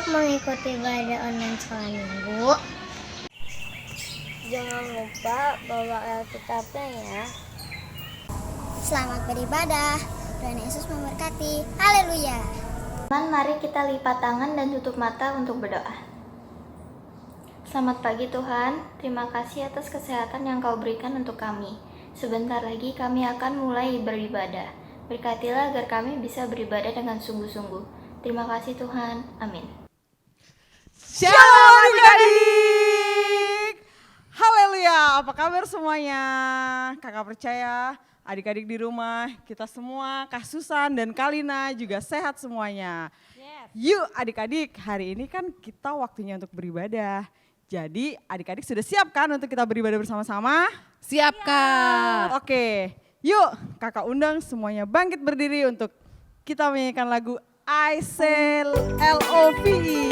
mengikuti ibadah online sekolah minggu. Jangan lupa bawa Alkitabnya ya. Selamat beribadah. Tuhan Yesus memberkati. Haleluya. Mari kita lipat tangan dan tutup mata untuk berdoa. Selamat pagi Tuhan, terima kasih atas kesehatan yang Kau berikan untuk kami. Sebentar lagi kami akan mulai beribadah. Berkatilah agar kami bisa beribadah dengan sungguh-sungguh. Terima kasih Tuhan, amin. Shalom adik-adik. Haleluya, apa kabar semuanya? Kakak percaya adik-adik di rumah, kita semua, Kak Susan dan Kalina juga sehat semuanya. Yuk adik-adik, hari ini kan kita waktunya untuk beribadah. Jadi adik-adik sudah siap kan untuk kita beribadah bersama-sama? Siap Kak. Oke, yuk kakak undang semuanya bangkit berdiri untuk kita menyanyikan lagu I Say L-O-V-E.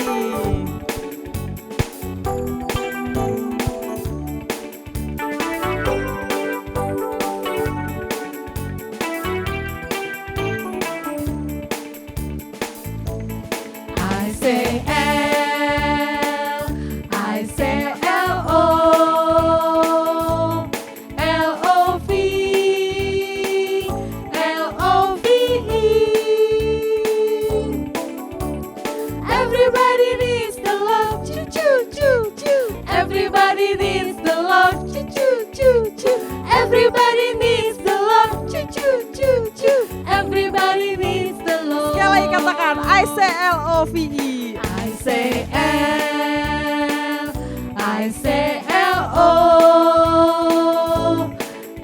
L-O-V-E. I say L, I say L-O,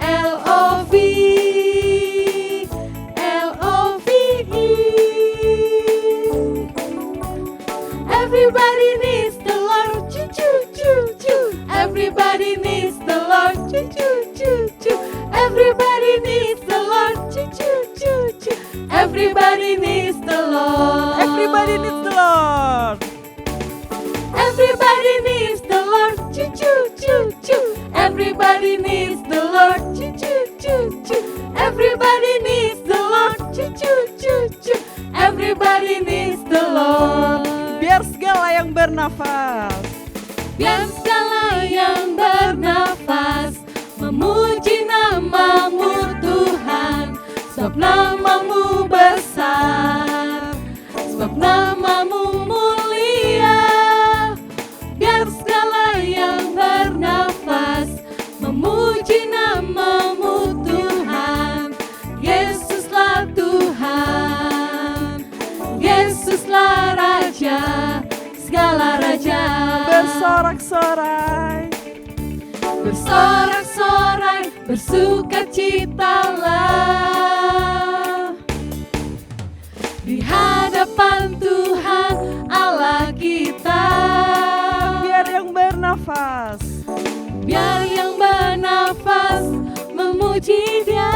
L-O-V, L-O-V-E. Everybody needs the Lord, choo choo choo choo. Everybody needs the Lord, choo choo choo choo. Everybody needs the Lord, choo choo choo choo. Everybody needs the Lord. Everybody needs the Lord. Everybody needs the Lord. Choo choo choo choo. Everybody needs the Lord. Choo choo choo choo. Everybody needs the Lord. Choo choo choo choo. Everybody needs the Lord. Biar segala yang bernafas, biar segala yang bernafas memuji nama-Mu Tuhan, sebab nama-Mu besar, sebab nama-Mu mulia. Biar segala yang bernafas memuji nama-Mu Tuhan. Yesuslah Tuhan, Yesuslah Raja, segala raja. bersorak-sorai, bersorak-sorai, bersukacitalah di hadapan Tuhan Allah kita. biar yang bernafas, Biar yang bernafas memuji Dia,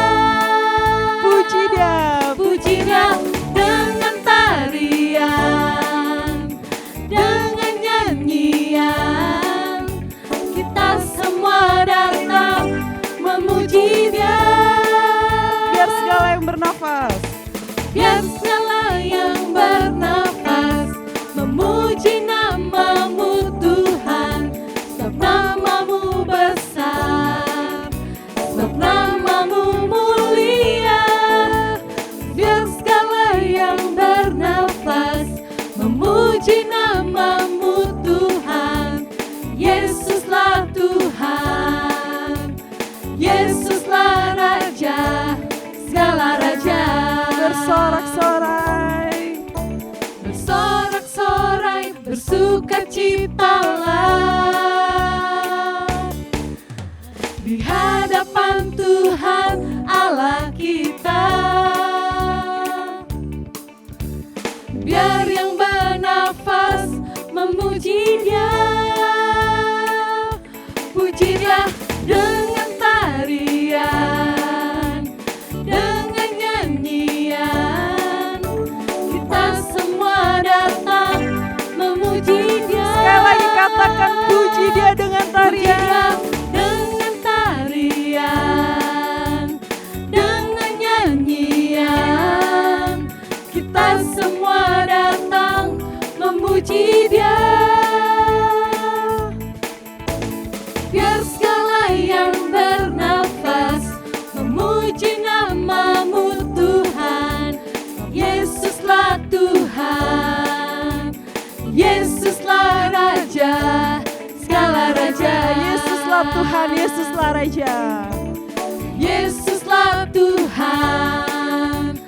puji Dia, puji Dia dengan tarian, dengan nyanyian. Kita semua datang memuji Dia. biar segala yang bernafas, Biar segala yang bernafas memuji nama-Mu Tuhan, sebab nama-Mu besar, sebab nama-Mu mulia. Biar segala yang bernafas memuji nama-Mu Tuhan. Yesuslah Tuhan, Yesuslah Raja, segala raja. bersorak-sorai, bersorak-sorai, bersukacitalah di hadapan Tuhan Allah kita. Biar yang bernafas memuji Dia, puji Dia dengan tarian, dengan nyanyian. Kita semua datang memuji Dia. sekali lagi katakan puji Dia dengan Puji Dia tarian, dengan tarian, dengan nyanyian. Kita semua datang memuji Biar segala yang bernafas memuji nama-Mu Tuhan. Yesuslah Tuhan, Yesuslah Raja, segala Raja. Yesuslah Tuhan, Yesuslah Raja. Yesuslah Tuhan,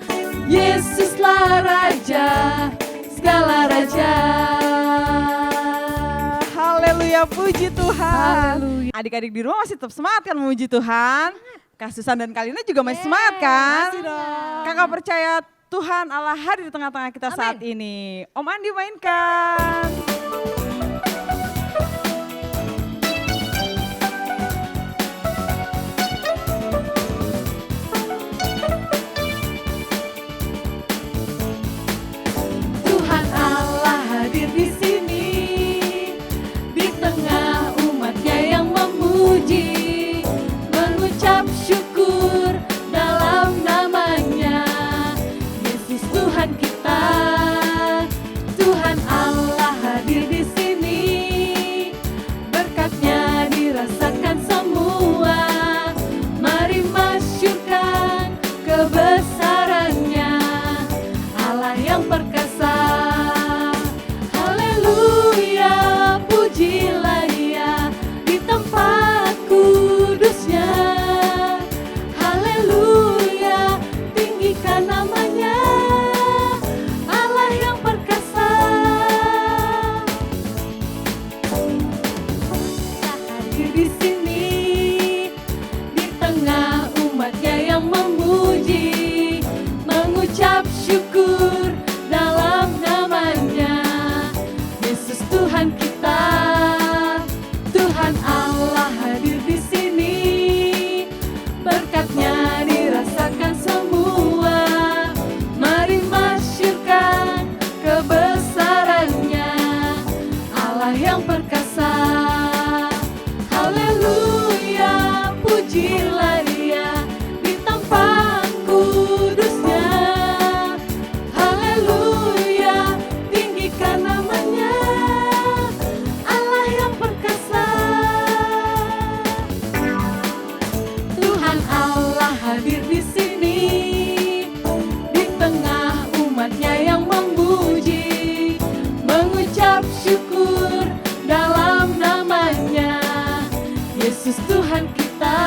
Yesuslah Raja, segala Raja. Haleluya, puji Tuhan. Haleluya. Adik-adik di rumah masih tetap semangat kan memuji Tuhan? Kak Susan dan Kalina juga masih semangat kan? Masih dong. Kakak percaya Tuhan Allah hadir di tengah-tengah kita saat ini. Om Andi mainkan. Tuhan Allah hadir di sini, di tengah umatnya yang memuji, mengucap syukur dalam namanya. Yesus Tuhan kita, Tuhan Allah hadir di sini, berkatnya dirasakan semua. Mari masyurkan kebesarannya, Allah yang perkasa. Haleluya, pujilah Dia di tempat kudusnya. Haleluya, tinggikan namanya, Allah yang perkasa. Hadir di sini, di tengah umatnya yang memuji, mengucap syukur dalam namanya. Yesus Tuhan kita, Tuhan Allah hadir di sini, berkatnya dirasakan semua. Mari masyurkan kebesarannya, Allah yang perkasa. Haleluya, pujilah Dia di tempat kudusnya. Haleluya, tinggikan namanya, Allah yang perkasa. Tuhan Allah hadir di sini, di tengah umatnya yang memuji, mengucap syukur dalam namanya. Yesus Tuhan kita,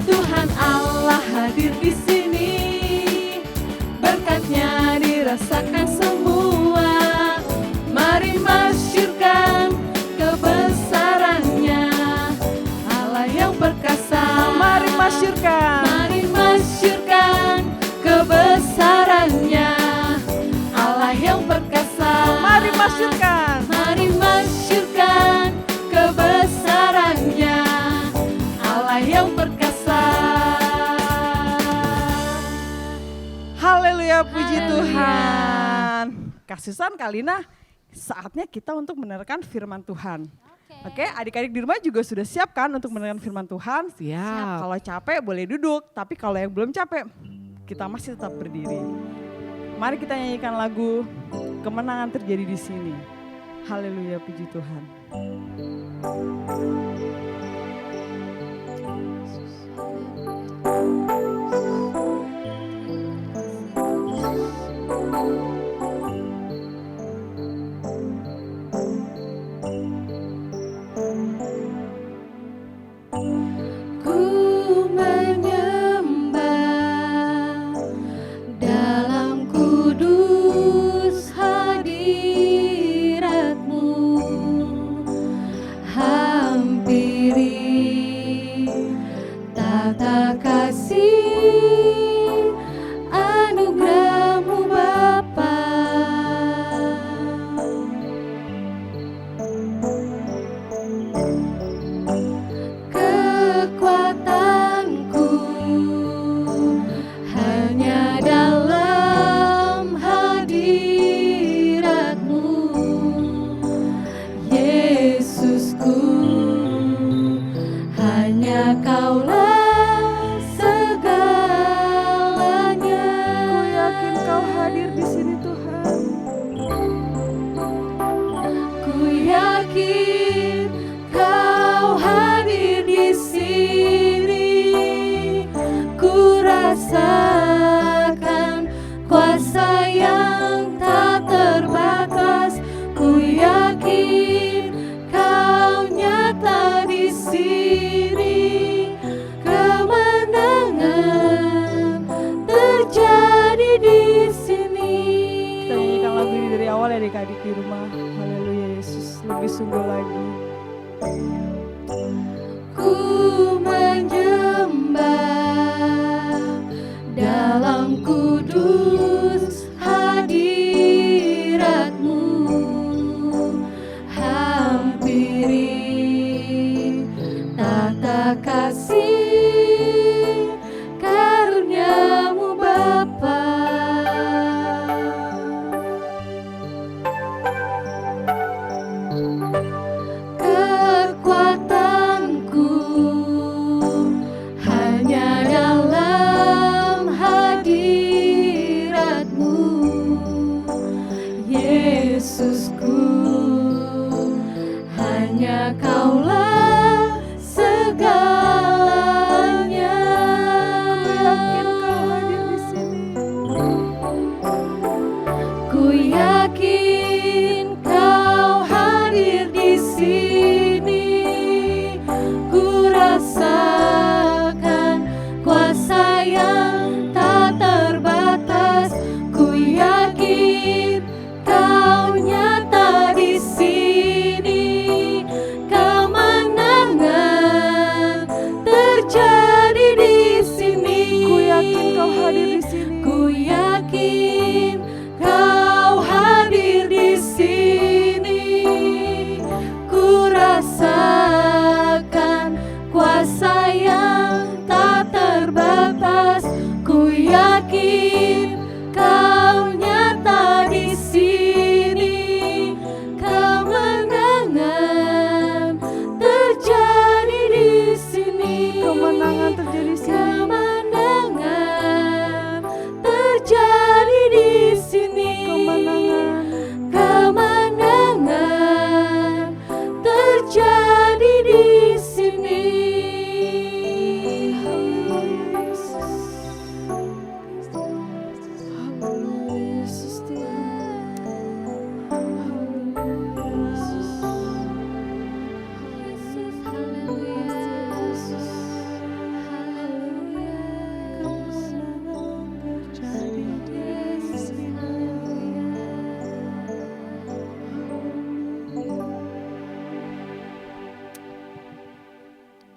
Tuhan Allah hadir di sini, berkatnya dirasakan semua. Mari masyurkan kebesarannya, Allah yang perkasa. Mari masyurkan. Mari masyurkan kebesarannya, Allah yang perkasa. Mari masyurkan. Mari masyurkan kebesarannya, Allah yang perkasa. Haleluya, puji Haleluya. Tuhan. Kak Susan, Kalina, saatnya kita untuk mendengarkan firman Tuhan. Oke, adik-adik di rumah juga sudah siap kan untuk mendengarkan firman Tuhan? Siap. Kalau capek boleh duduk, tapi kalau yang belum capek, kita masih tetap berdiri. Mari kita nyanyikan lagu Kemenangan Terjadi di Sini. Haleluya, puji Tuhan. Ku menyembah dalam kudus hadirat-Mu, hampiri tata kasih anugerah-Mu Bapa. Kekuatanku hanya dalam hadirat-Mu, Yesusku, hanya Kaulah segalanya. Ku yakin Kau hadir di sini Tuhan. Ku yakin Kau sungguh-sungguh lagi. Ku menyembah dalam kudus hadirat-Mu, hampiri tata kasih karunia-Mu Bapa. Kekuatanku hanya dalam hadirat-Mu, Yesusku, hanya Kaulah segalanya. Ku yakin Kau hadir di sini. Ku rasakan kuasa yang tak terbatas. Ku yakin Kau nyata di sini. Kemenangan terjadi di sini. Ku yakin Kau hadir di sini. Ku yakin Kau hadir di sini. Ku rasakan kuasa yang tak terbatas. Ku yakin Kau nyata di sini. Kemenangan terjadi di sini. Kemenangan terjadi di sini. Kemenangan terjadi di sini. Kemenangan terjadi di sini.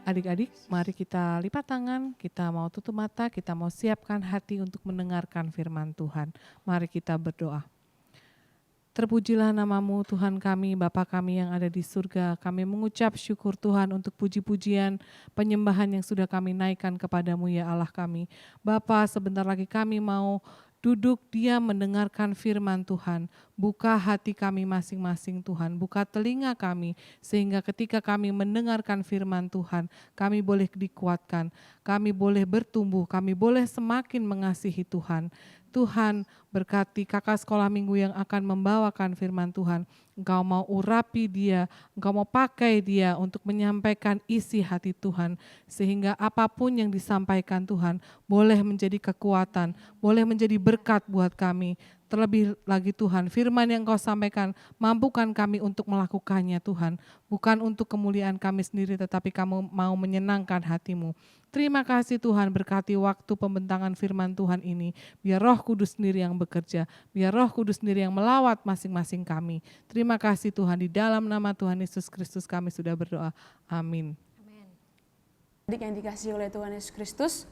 Adik-adik, mari kita lipat tangan, kita mau tutup mata, kita mau siapkan hati untuk mendengarkan firman Tuhan. Mari kita berdoa. Terpujilah nama-Mu Tuhan kami, Bapa kami yang ada di surga. Kami mengucap syukur Tuhan untuk puji-pujian, penyembahan yang sudah kami naikkan kepadamu ya Allah kami. Bapa, sebentar lagi kami mau duduk diam mendengarkan firman Tuhan. Buka hati kami masing-masing Tuhan, buka telinga kami sehingga ketika kami mendengarkan firman Tuhan, kami boleh dikuatkan, kami boleh bertumbuh, kami boleh semakin mengasihi Tuhan. Tuhan berkati kakak sekolah minggu yang akan membawakan firman Tuhan. Engkau mau urapi dia, Engkau mau pakai dia untuk menyampaikan isi hati Tuhan. Sehingga apapun yang disampaikan Tuhan boleh menjadi kekuatan, boleh menjadi berkat buat kami. Terlebih lagi Tuhan, firman yang Engkau sampaikan, mampukan kami untuk melakukannya Tuhan. Bukan untuk kemuliaan kami sendiri, tetapi kamu mau menyenangkan hati-Mu. Terima kasih Tuhan, berkati waktu pembentangan firman Tuhan ini. Biar Roh Kudus sendiri yang bekerja, biar Roh Kudus sendiri yang melawat masing-masing kami. Terima kasih Tuhan, di dalam nama Tuhan Yesus Kristus kami sudah berdoa. Amin. Adik yang dikasihi oleh Tuhan Yesus Kristus,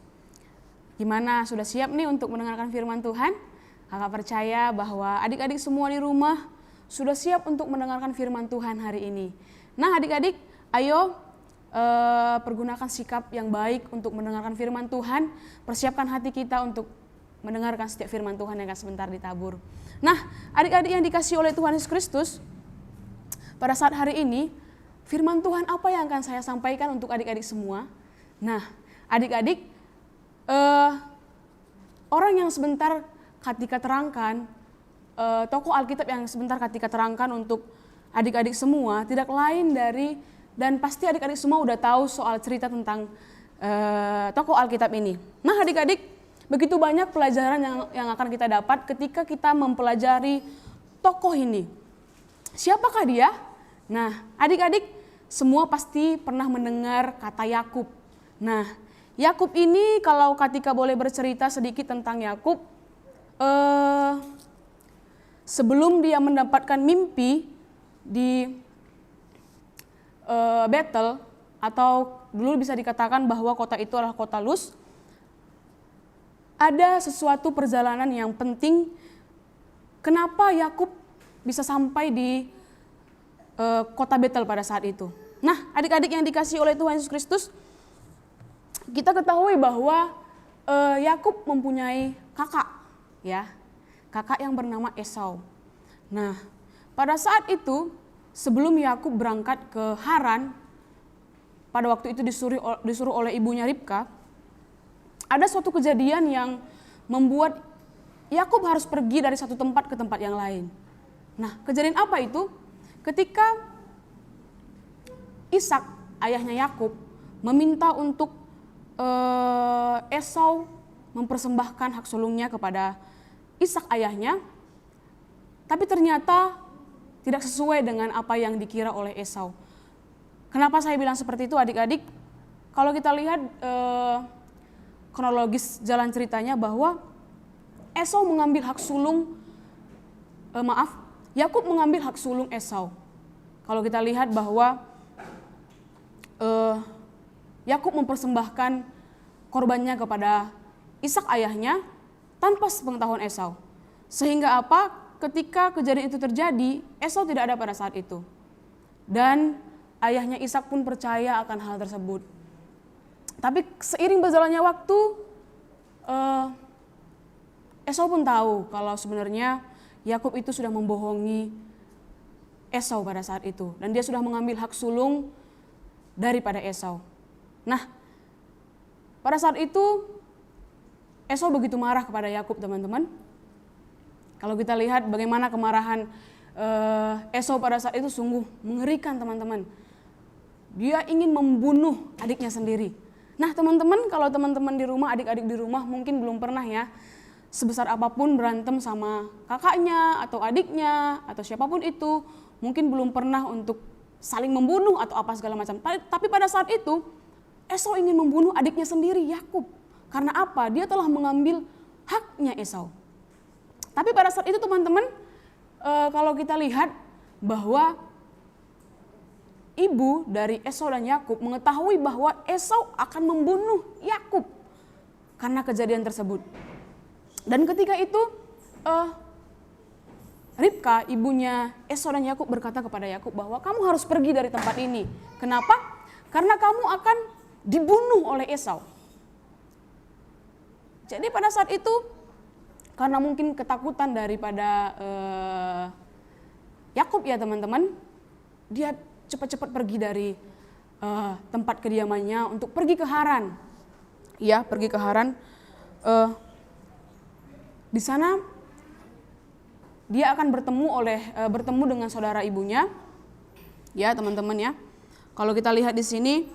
gimana, sudah siap nih untuk mendengarkan firman Tuhan? Kakak percaya bahwa adik-adik semua di rumah sudah siap untuk mendengarkan firman Tuhan hari ini. Nah adik-adik, ayo pergunakan sikap yang baik untuk mendengarkan firman Tuhan. Persiapkan hati kita untuk mendengarkan setiap firman Tuhan yang akan sebentar ditabur. Nah adik-adik yang dikasihi oleh Tuhan Yesus Kristus, pada saat hari ini firman Tuhan apa yang akan saya sampaikan untuk adik-adik semua? Nah adik-adik, orang yang sebentar Katika terangkan, tokoh Alkitab yang sebentar Katika terangkan untuk adik-adik semua tidak lain dari, dan pasti adik-adik semua udah tahu soal cerita tentang tokoh Alkitab ini. Nah adik-adik, begitu banyak pelajaran yang akan kita dapat ketika kita mempelajari tokoh ini. Siapakah dia? Nah adik-adik semua pasti pernah mendengar kata Yakub. Nah Yakub ini, kalau Katika boleh bercerita sedikit tentang Yakub, sebelum dia mendapatkan mimpi di Betel, atau dulu bisa dikatakan bahwa kota itu adalah kota Luz, ada sesuatu perjalanan yang penting kenapa Yakub bisa sampai di kota Betel pada saat itu. Nah, adik-adik yang dikasihi oleh Tuhan Yesus Kristus, kita ketahui bahwa Yakub mempunyai kakak, ya, kakak yang bernama Esau. Nah, pada saat itu sebelum Yakub berangkat ke Haran, pada waktu itu disuruh oleh ibunya Ribka, ada suatu kejadian yang membuat Yakub harus pergi dari satu tempat ke tempat yang lain. Nah, kejadian apa itu? Ketika Ishak, ayahnya Yakub, meminta untuk Esau mempersembahkan hak sulungnya kepada Ishak ayahnya, tapi ternyata tidak sesuai dengan apa yang dikira oleh Esau. Kenapa saya bilang seperti itu, adik-adik? Kalau kita lihat kronologis jalan ceritanya bahwa Esau mengambil hak sulung, Yakub mengambil hak sulung Esau. Kalau kita lihat bahwa Yakub mempersembahkan korbannya kepada Ishak ayahnya tanpa sepengetahuan Esau. Sehingga apa? Ketika kejadian itu terjadi, Esau tidak ada pada saat itu. Dan ayahnya Ishak pun percaya akan hal tersebut. Tapi seiring berjalannya waktu, Esau pun tahu kalau sebenarnya Yakub itu sudah membohongi Esau pada saat itu. Dan dia sudah mengambil hak sulung daripada Esau. Nah, pada saat itu Esau begitu marah kepada Yakub, teman-teman. Kalau kita lihat bagaimana kemarahan Esau pada saat itu sungguh mengerikan, teman-teman. Dia ingin membunuh adiknya sendiri. Nah, teman-teman, kalau teman-teman di rumah, adik-adik di rumah mungkin belum pernah ya, sebesar apapun berantem sama kakaknya atau adiknya atau siapapun itu, mungkin belum pernah untuk saling membunuh atau apa segala macam. Tapi pada saat itu Esau ingin membunuh adiknya sendiri, Yakub. Karena apa? Dia telah mengambil haknya Esau. Tapi pada saat itu, teman-teman, kalau kita lihat bahwa ibu dari Esau dan Yakub mengetahui bahwa Esau akan membunuh Yakub karena kejadian tersebut. Dan ketika itu Ribka, ibunya Esau dan Yakub, berkata kepada Yakub bahwa kamu harus pergi dari tempat ini. Kenapa? Karena kamu akan dibunuh oleh Esau. Jadi pada saat itu, karena mungkin ketakutan daripada Yakub ya teman-teman, dia cepat-cepat pergi dari tempat kediamannya untuk pergi ke Haran. Ya, pergi ke Haran. Di sana dia akan bertemu dengan saudara ibunya. Ya, teman-teman ya. Kalau kita lihat di sini,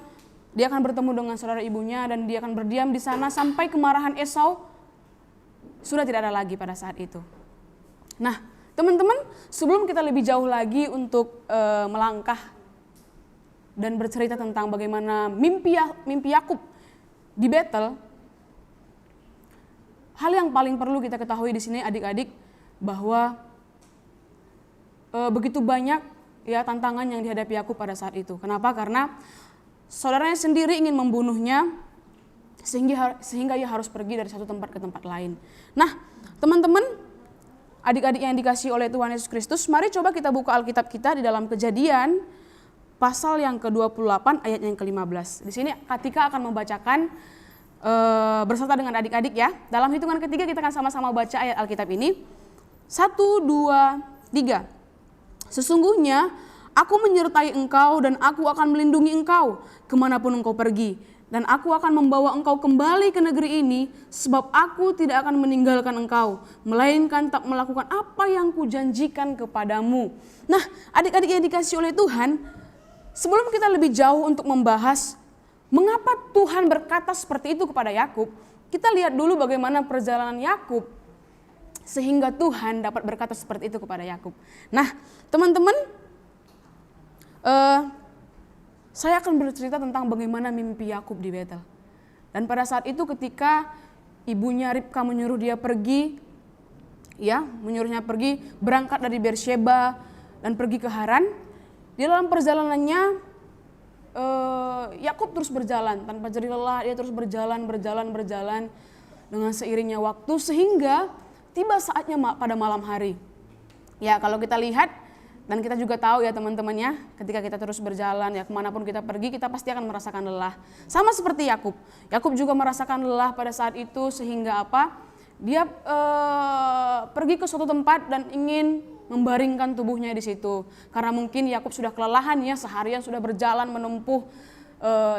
dia akan bertemu dengan saudara ibunya dan dia akan berdiam di sana sampai kemarahan Esau sudah tidak ada lagi pada saat itu. Nah, teman-teman, sebelum kita lebih jauh lagi untuk melangkah dan bercerita tentang bagaimana mimpi Yakub di Betel, hal yang paling perlu kita ketahui di sini, adik-adik, bahwa begitu banyak ya tantangan yang dihadapi Yakub pada saat itu. Kenapa? Karena saudaranya sendiri ingin membunuhnya, sehingga ia harus pergi dari satu tempat ke tempat lain. Nah, teman-teman, adik-adik yang dikasihi oleh Tuhan Yesus Kristus, mari coba kita buka Alkitab kita di dalam Kejadian pasal yang ke-28 ayat yang ke-15. Di sini Katika akan membacakan berserta dengan adik-adik ya. Dalam hitungan ketiga kita akan sama-sama baca ayat Alkitab ini. 1, 2, 3. Sesungguhnya aku menyertai engkau dan aku akan melindungi engkau kemanapun engkau pergi. Dan aku akan membawa engkau kembali ke negeri ini, sebab aku tidak akan meninggalkan engkau, melainkan tak melakukan apa yang kujanjikan kepadamu. Nah, adik-adik yang dikasihi oleh Tuhan, sebelum kita lebih jauh untuk membahas mengapa Tuhan berkata seperti itu kepada Yakub, kita lihat dulu bagaimana perjalanan Yakub sehingga Tuhan dapat berkata seperti itu kepada Yakub. Nah, teman-teman, saya akan bercerita tentang bagaimana mimpi Yakub di Betel. Dan pada saat itu ketika ibunya Ribka menyuruh dia pergi, ya, menyuruhnya pergi berangkat dari Beersheba dan pergi ke Haran, di dalam perjalanannya Yakub terus berjalan tanpa jeri lelah, dia terus berjalan dengan seiringnya waktu sehingga tiba saatnya pada malam hari. Ya kalau kita lihat dan kita juga tahu ya teman-teman ya, ketika kita terus berjalan ya kemanapun kita pergi kita pasti akan merasakan lelah. Sama seperti Yakub. Yakub juga merasakan lelah pada saat itu sehingga apa? Dia pergi ke suatu tempat dan ingin membaringkan tubuhnya di situ. Karena mungkin Yakub sudah kelelahan ya, seharian sudah berjalan menempuh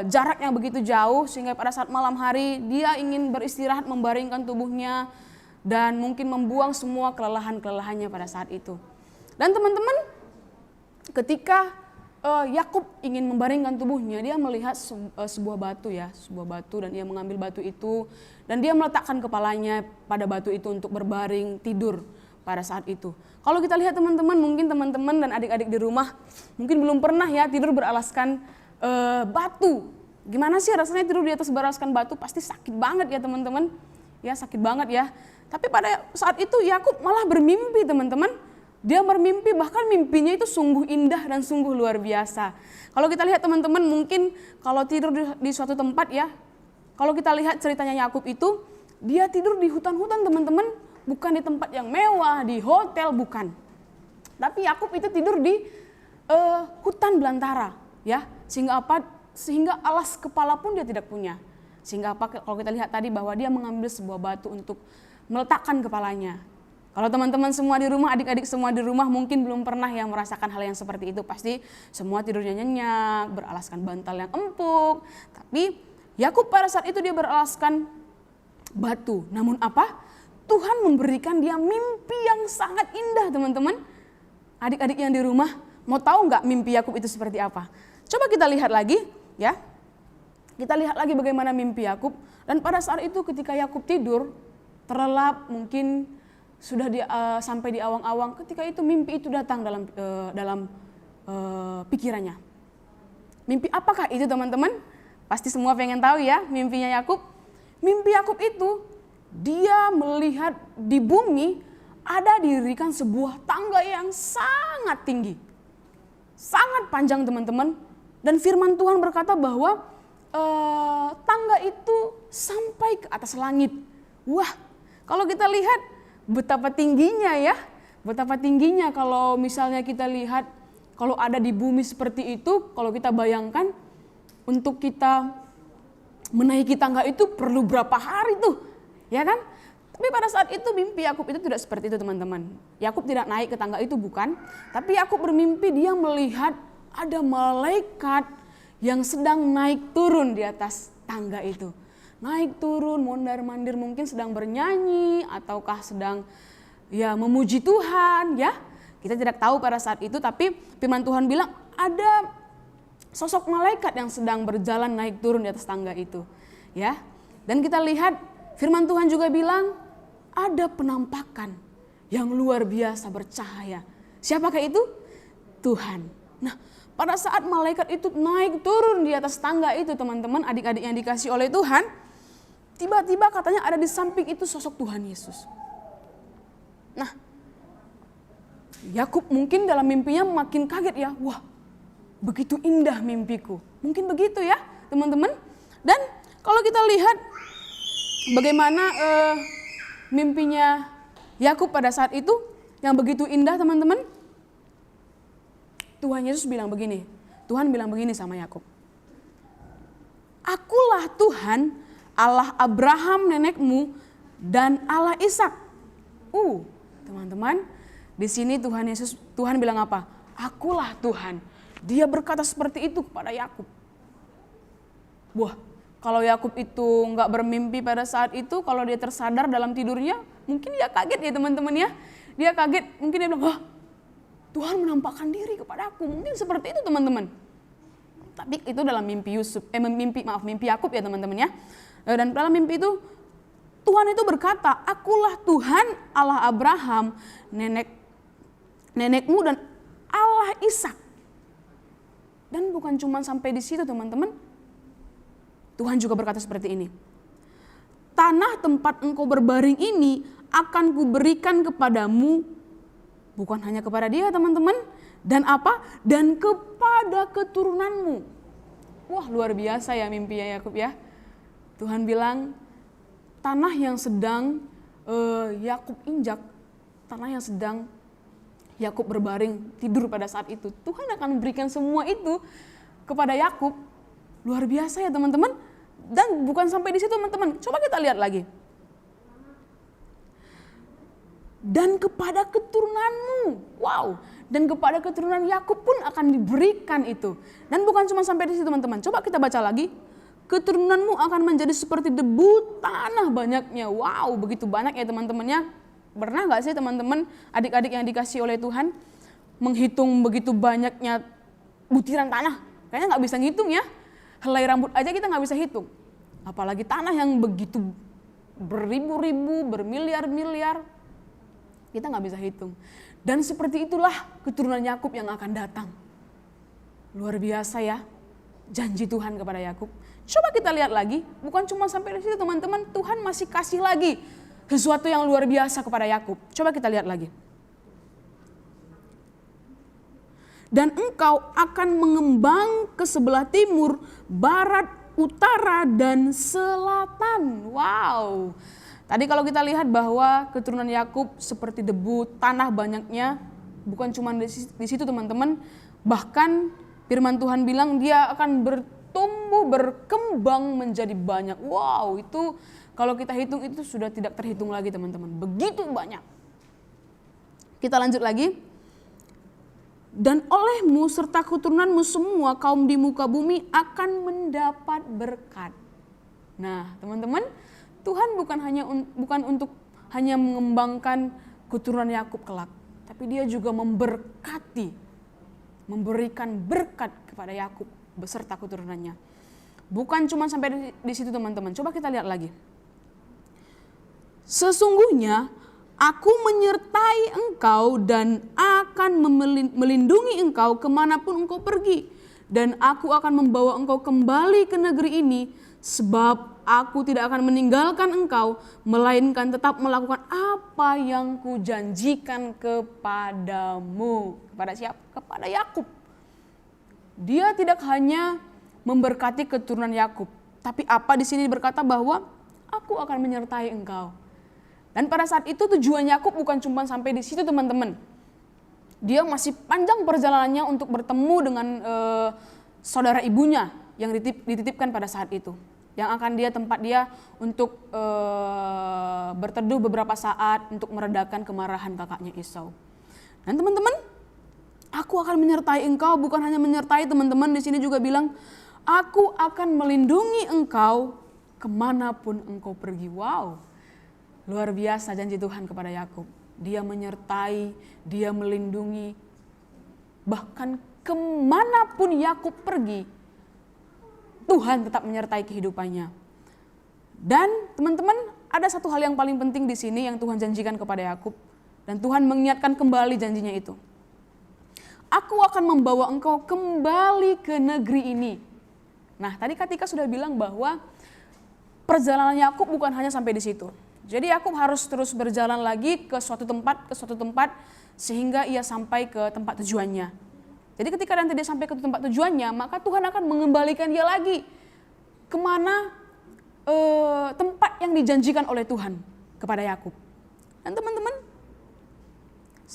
jarak yang begitu jauh sehingga pada saat malam hari dia ingin beristirahat, membaringkan tubuhnya dan mungkin membuang semua kelelahan-kelelahannya pada saat itu. Dan teman-teman, ketika Yakub ingin membaringkan tubuhnya, dia melihat sebuah batu dan dia mengambil batu itu dan dia meletakkan kepalanya pada batu itu untuk berbaring tidur pada saat itu. Kalau kita lihat teman-teman, mungkin teman-teman dan adik-adik di rumah mungkin belum pernah ya tidur beralaskan batu. Gimana sih rasanya tidur di atas beralaskan batu? Pasti sakit banget ya teman-teman. Ya sakit banget ya. Tapi pada saat itu Yakub malah bermimpi teman-teman. Dia bermimpi, bahkan mimpinya itu sungguh indah dan sungguh luar biasa. Kalau kita lihat teman-teman, mungkin kalau tidur di suatu tempat ya, kalau kita lihat ceritanya Yakub itu, dia tidur di hutan-hutan teman-teman, bukan di tempat yang mewah, di hotel, bukan. Tapi Yakub itu tidur di hutan belantara, ya, sehingga apa? Sehingga alas kepala pun dia tidak punya. Sehingga apa? Kalau kita lihat tadi bahwa dia mengambil sebuah batu untuk meletakkan kepalanya. Kalau teman-teman semua di rumah, adik-adik semua di rumah mungkin belum pernah yang merasakan hal yang seperti itu. Pasti semua tidurnya nyenyak, beralaskan bantal yang empuk. Tapi Yakub pada saat itu dia beralaskan batu. Namun apa? Tuhan memberikan dia mimpi yang sangat indah teman-teman. Adik-adik yang di rumah, mau tahu nggak mimpi Yakub itu seperti apa? Coba kita lihat lagi ya. Kita lihat lagi bagaimana mimpi Yakub. Dan pada saat itu ketika Yakub tidur, terlelap mungkin sudah sampai di awang-awang, ketika itu mimpi itu datang dalam pikirannya. Mimpi apakah itu teman-teman? Pasti semua pengen tahu ya mimpinya Yakub. Mimpi Yakub itu dia melihat di bumi ada didirikan sebuah tangga yang sangat tinggi. Sangat panjang teman-teman. Dan firman Tuhan berkata bahwa tangga itu sampai ke atas langit. Wah, kalau kita lihat betapa tingginya ya, betapa tingginya kalau misalnya kita lihat kalau ada di bumi seperti itu, kalau kita bayangkan untuk kita menaiki tangga itu perlu berapa hari tuh, ya kan? Tapi pada saat itu mimpi Yakub itu tidak seperti itu teman-teman. Yakub tidak naik ke tangga itu bukan, tapi Yakub bermimpi dia melihat ada malaikat yang sedang naik turun di atas tangga itu. Naik turun, mondar-mandir mungkin sedang bernyanyi ataukah sedang ya memuji Tuhan ya. Kita tidak tahu pada saat itu, tapi firman Tuhan bilang ada sosok malaikat yang sedang berjalan naik turun di atas tangga itu. Ya. Dan kita lihat firman Tuhan juga bilang ada penampakan yang luar biasa bercahaya. Siapakah itu? Tuhan. Nah, pada saat malaikat itu naik turun di atas tangga itu teman-teman, adik-adik yang dikasih oleh Tuhan, tiba-tiba katanya ada di samping itu sosok Tuhan Yesus. Nah, Yakub mungkin dalam mimpinya makin kaget ya. Wah, begitu indah mimpiku. Mungkin begitu ya teman-teman. Dan kalau kita lihat bagaimana mimpinya Yakub pada saat itu yang begitu indah teman-teman. Tuhan Yesus bilang begini. Tuhan bilang begini sama Yakub. Akulah Tuhan, Allah Abraham nenekmu dan Allah Ishak. Teman-teman, di sini Tuhan bilang apa? Akulah Tuhan. Dia berkata seperti itu kepada Yakub. Wah, kalau Yakub itu nggak bermimpi pada saat itu, kalau dia tersadar dalam tidurnya, mungkin dia kaget ya teman-teman ya. Dia kaget, mungkin dia bilang, wah, Tuhan menampakkan diri kepada aku. Mungkin seperti itu teman-teman. Tapi itu dalam mimpi mimpi Yakub ya teman-teman ya. Dan dalam mimpi itu Tuhan itu berkata, akulah Tuhan Allah Abraham, nenekmu dan Allah Ishak. Dan bukan cuma sampai di situ teman-teman. Tuhan juga berkata seperti ini. Tanah tempat engkau berbaring ini akan kuberikan kepadamu, bukan hanya kepada dia teman-teman, dan apa? Dan kepada keturunanmu. Wah, luar biasa ya mimpinya Yakub ya. Tuhan bilang tanah yang sedang Yakub injak, tanah yang sedang Yakub berbaring tidur pada saat itu, Tuhan akan memberikan semua itu kepada Yakub. Luar biasa ya teman-teman. Dan bukan sampai di situ teman-teman. Coba kita lihat lagi. Dan kepada keturunanmu. Wow. Dan kepada keturunan Yakub pun akan diberikan itu. Dan bukan cuma sampai di situ teman-teman. Coba kita baca lagi. Keturunanmu akan menjadi seperti debu tanah banyaknya. Wow, begitu banyak ya teman-temannya. Pernah gak sih teman-teman, adik-adik yang dikasih oleh Tuhan, menghitung begitu banyaknya butiran tanah? Kayaknya gak bisa ngitung ya. Helai rambut aja kita gak bisa hitung. Apalagi tanah yang begitu beribu-ribu, bermiliar-miliar. Kita gak bisa hitung. Dan seperti itulah keturunan Yakub yang akan datang. Luar biasa ya, janji Tuhan kepada Yakub. Coba kita lihat lagi, bukan cuma sampai di situ teman-teman, Tuhan masih kasih lagi sesuatu yang luar biasa kepada Yakub. Coba kita lihat lagi. Dan engkau akan mengembang ke sebelah timur, barat, utara, dan selatan. Wow. Tadi kalau kita lihat bahwa keturunan Yakub seperti debu, tanah banyaknya, bukan cuma di situ teman-teman, bahkan firman Tuhan bilang dia akan bertumbuh, berkembang menjadi banyak. Wow, itu kalau kita hitung itu sudah tidak terhitung lagi teman-teman. Begitu banyak. Kita lanjut lagi. Dan olehmu serta keturunanmu semua kaum di muka bumi akan mendapat berkat. Nah teman-teman, Tuhan bukan untuk hanya mengembangkan keturunan Yakub kelak, tapi dia juga memberkati, memberikan berkat kepada Yakub beserta keturunannya. Bukan cuma sampai di situ teman-teman. Coba kita lihat lagi. Sesungguhnya aku menyertai engkau dan akan melindungi engkau kemanapun engkau pergi. Dan aku akan membawa engkau kembali ke negeri ini, sebab aku tidak akan meninggalkan engkau, melainkan tetap melakukan apa yang kujanjikan kepadamu. Kepada siapa? Kepada Yakub. Dia tidak hanya memberkati keturunan Yakub, tapi apa di sini berkata bahwa aku akan menyertai engkau. Dan pada saat itu tujuan Yakub bukan cuma sampai di situ teman-teman. Dia masih panjang perjalanannya untuk bertemu dengan saudara ibunya yang dititipkan pada saat itu. Yang akan tempat dia untuk berteduh beberapa saat untuk meredakan kemarahan kakaknya Esau. Dan teman-teman, aku akan menyertai engkau, bukan hanya menyertai teman-teman, di sini juga bilang, aku akan melindungi engkau kemanapun engkau pergi. Wow. Luar biasa janji Tuhan kepada Yakub. Dia menyertai, dia melindungi. Bahkan kemanapun Yakub pergi, Tuhan tetap menyertai kehidupannya. Dan teman-teman, ada satu hal yang paling penting di sini yang Tuhan janjikan kepada Yakub. Dan Tuhan mengingatkan kembali janjinya itu. Aku akan membawa engkau kembali ke negeri ini. Nah, tadi Katika sudah bilang bahwa perjalanan Yakub bukan hanya sampai di situ. Jadi Yakub harus terus berjalan lagi ke suatu tempat sehingga ia sampai ke tempat tujuannya. Jadi ketika nanti dia sampai ke tempat tujuannya, maka Tuhan akan mengembalikan dia lagi kemana tempat yang dijanjikan oleh Tuhan kepada Yakub. Dan teman-teman,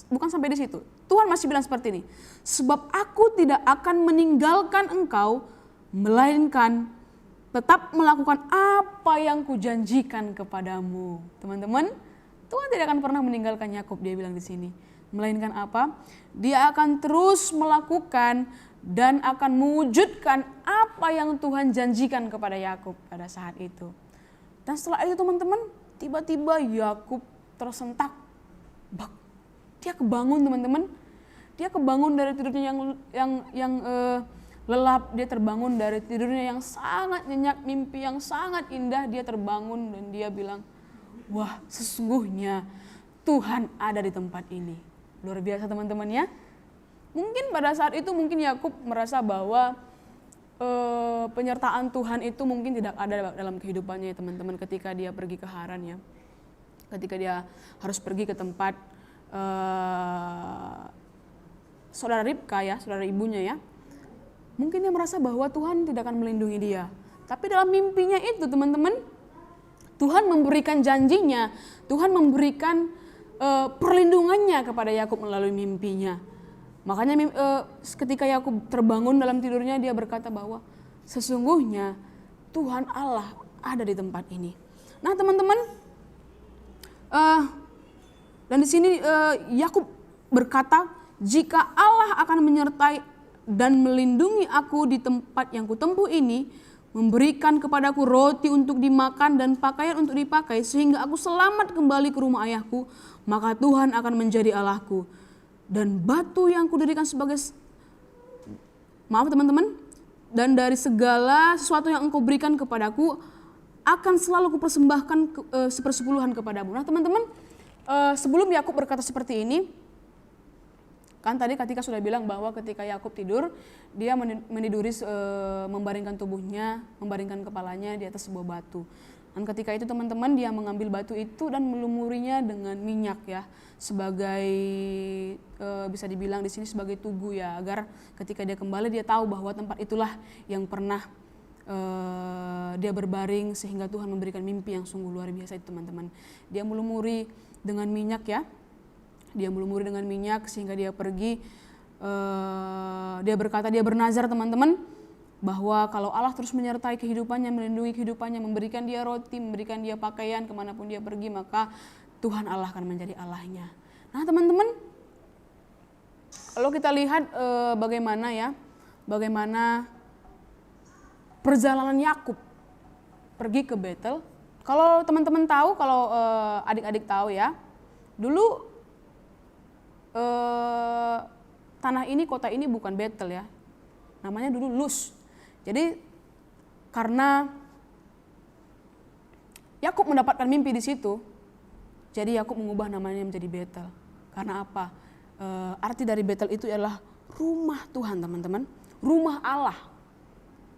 bukan sampai di situ. Tuhan masih bilang seperti ini, sebab aku tidak akan meninggalkan engkau, melainkan tetap melakukan apa yang kujanjikan kepadamu. Teman-teman, Tuhan tidak akan pernah meninggalkan Yakub, dia bilang di sini. Melainkan apa? Dia akan terus melakukan dan akan mewujudkan apa yang Tuhan janjikan kepada Yakub pada saat itu. Dan setelah itu teman-teman, tiba-tiba Yakub tersentak. Dia kebangun teman-teman. Dia kebangun dari tidurnya yang lelap, dia terbangun dari tidurnya yang sangat nyenyak, mimpi yang sangat indah, dia terbangun dan dia bilang, wah sesungguhnya Tuhan ada di tempat ini. Luar biasa teman-teman ya. Mungkin pada saat itu mungkin Yakub merasa bahwa penyertaan Tuhan itu mungkin tidak ada dalam kehidupannya teman-teman ketika dia pergi ke Haran ya. Ketika dia harus pergi ke tempat saudara Ribka ya, saudara ibunya ya. Mungkin dia merasa bahwa Tuhan tidak akan melindungi dia. Tapi dalam mimpinya itu teman-teman, Tuhan memberikan janjinya, Tuhan memberikan perlindungannya kepada Yakub melalui mimpinya. Makanya ketika Yakub terbangun dalam tidurnya, dia berkata bahwa sesungguhnya Tuhan Allah ada di tempat ini. Nah teman-teman, dan di sini Yakub berkata, jika Allah akan menyertai dan melindungi aku di tempat yang kutempuh ini, memberikan kepadaku roti untuk dimakan dan pakaian untuk dipakai, sehingga aku selamat kembali ke rumah ayahku, maka Tuhan akan menjadi Allahku. Dan batu yang kudirikan sebagai, maaf teman-teman, dan dari segala sesuatu yang engkau berikan kepadaku, akan selalu kupersembahkan sepersepuluhan kepadamu. Nah teman-teman, sebelum Yakub berkata seperti ini, kan tadi ketika sudah bilang bahwa ketika Yakub tidur, dia meniduri, membaringkan tubuhnya, membaringkan kepalanya di atas sebuah batu. Dan ketika itu teman-teman, dia mengambil batu itu dan melumurinya dengan minyak ya, sebagai bisa dibilang di sini sebagai tugu ya, agar ketika dia kembali dia tahu bahwa tempat itulah yang pernah dia berbaring, sehingga Tuhan memberikan mimpi yang sungguh luar biasa itu teman-teman. Dia melumuri dengan minyak ya, dia melumuri dengan minyak sehingga dia pergi, dia berkata, dia bernazar teman-teman, bahwa kalau Allah terus menyertai kehidupannya, melindungi kehidupannya, memberikan dia roti, memberikan dia pakaian kemanapun dia pergi, maka Tuhan Allah akan menjadi Allahnya. Nah teman-teman, kalau kita lihat bagaimana perjalanan Yakub pergi ke Betel. Kalau teman-teman tahu, kalau adik-adik tahu ya, dulu tanah ini, kota ini bukan Betel ya, namanya dulu Luz. Jadi karena Yakub mendapatkan mimpi di situ, jadi Yakub mengubah namanya menjadi Betel. Karena apa? Arti dari Betel itu adalah rumah Tuhan teman-teman, rumah Allah.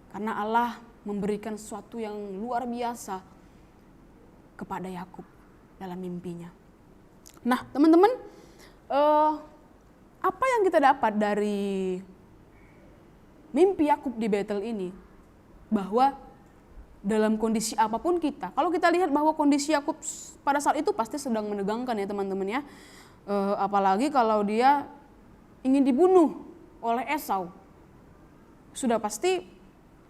Karena Allah memberikan sesuatu yang luar biasa kepada Yakub dalam mimpinya. Nah teman-teman, apa yang kita dapat dari mimpi Yakub di Betel ini? Bahwa dalam kondisi apapun kita, kalau kita lihat bahwa kondisi Yakub pada saat itu pasti sedang menegangkan ya teman-teman ya. Apalagi kalau dia ingin dibunuh oleh Esau. Sudah pasti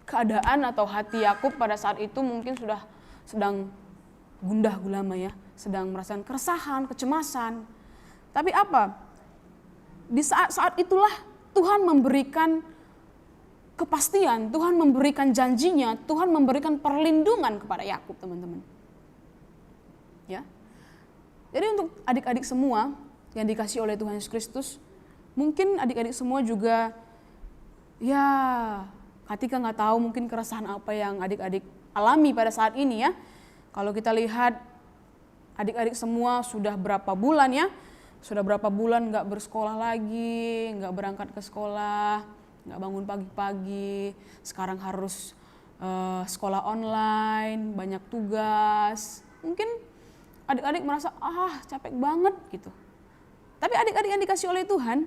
keadaan atau hati Yakub pada saat itu mungkin sudah sedang gundah gulana ya, sedang merasakan keresahan, kecemasan. Tapi apa? Di saat itulah Tuhan memberikan kepastian, Tuhan memberikan janjinya, Tuhan memberikan perlindungan kepada Yakub teman-teman. Ya. Jadi untuk adik-adik semua yang dikasihi oleh Tuhan Yesus Kristus, mungkin adik-adik semua juga ya ketika nggak tahu mungkin keresahan apa yang adik-adik alami pada saat ini ya. Kalau kita lihat adik-adik semua sudah berapa bulan ya, sudah berapa bulan nggak bersekolah lagi, nggak berangkat ke sekolah, nggak bangun pagi-pagi, sekarang harus sekolah online, banyak tugas. Mungkin adik-adik merasa capek banget gitu. Tapi adik-adik yang dikasih oleh Tuhan,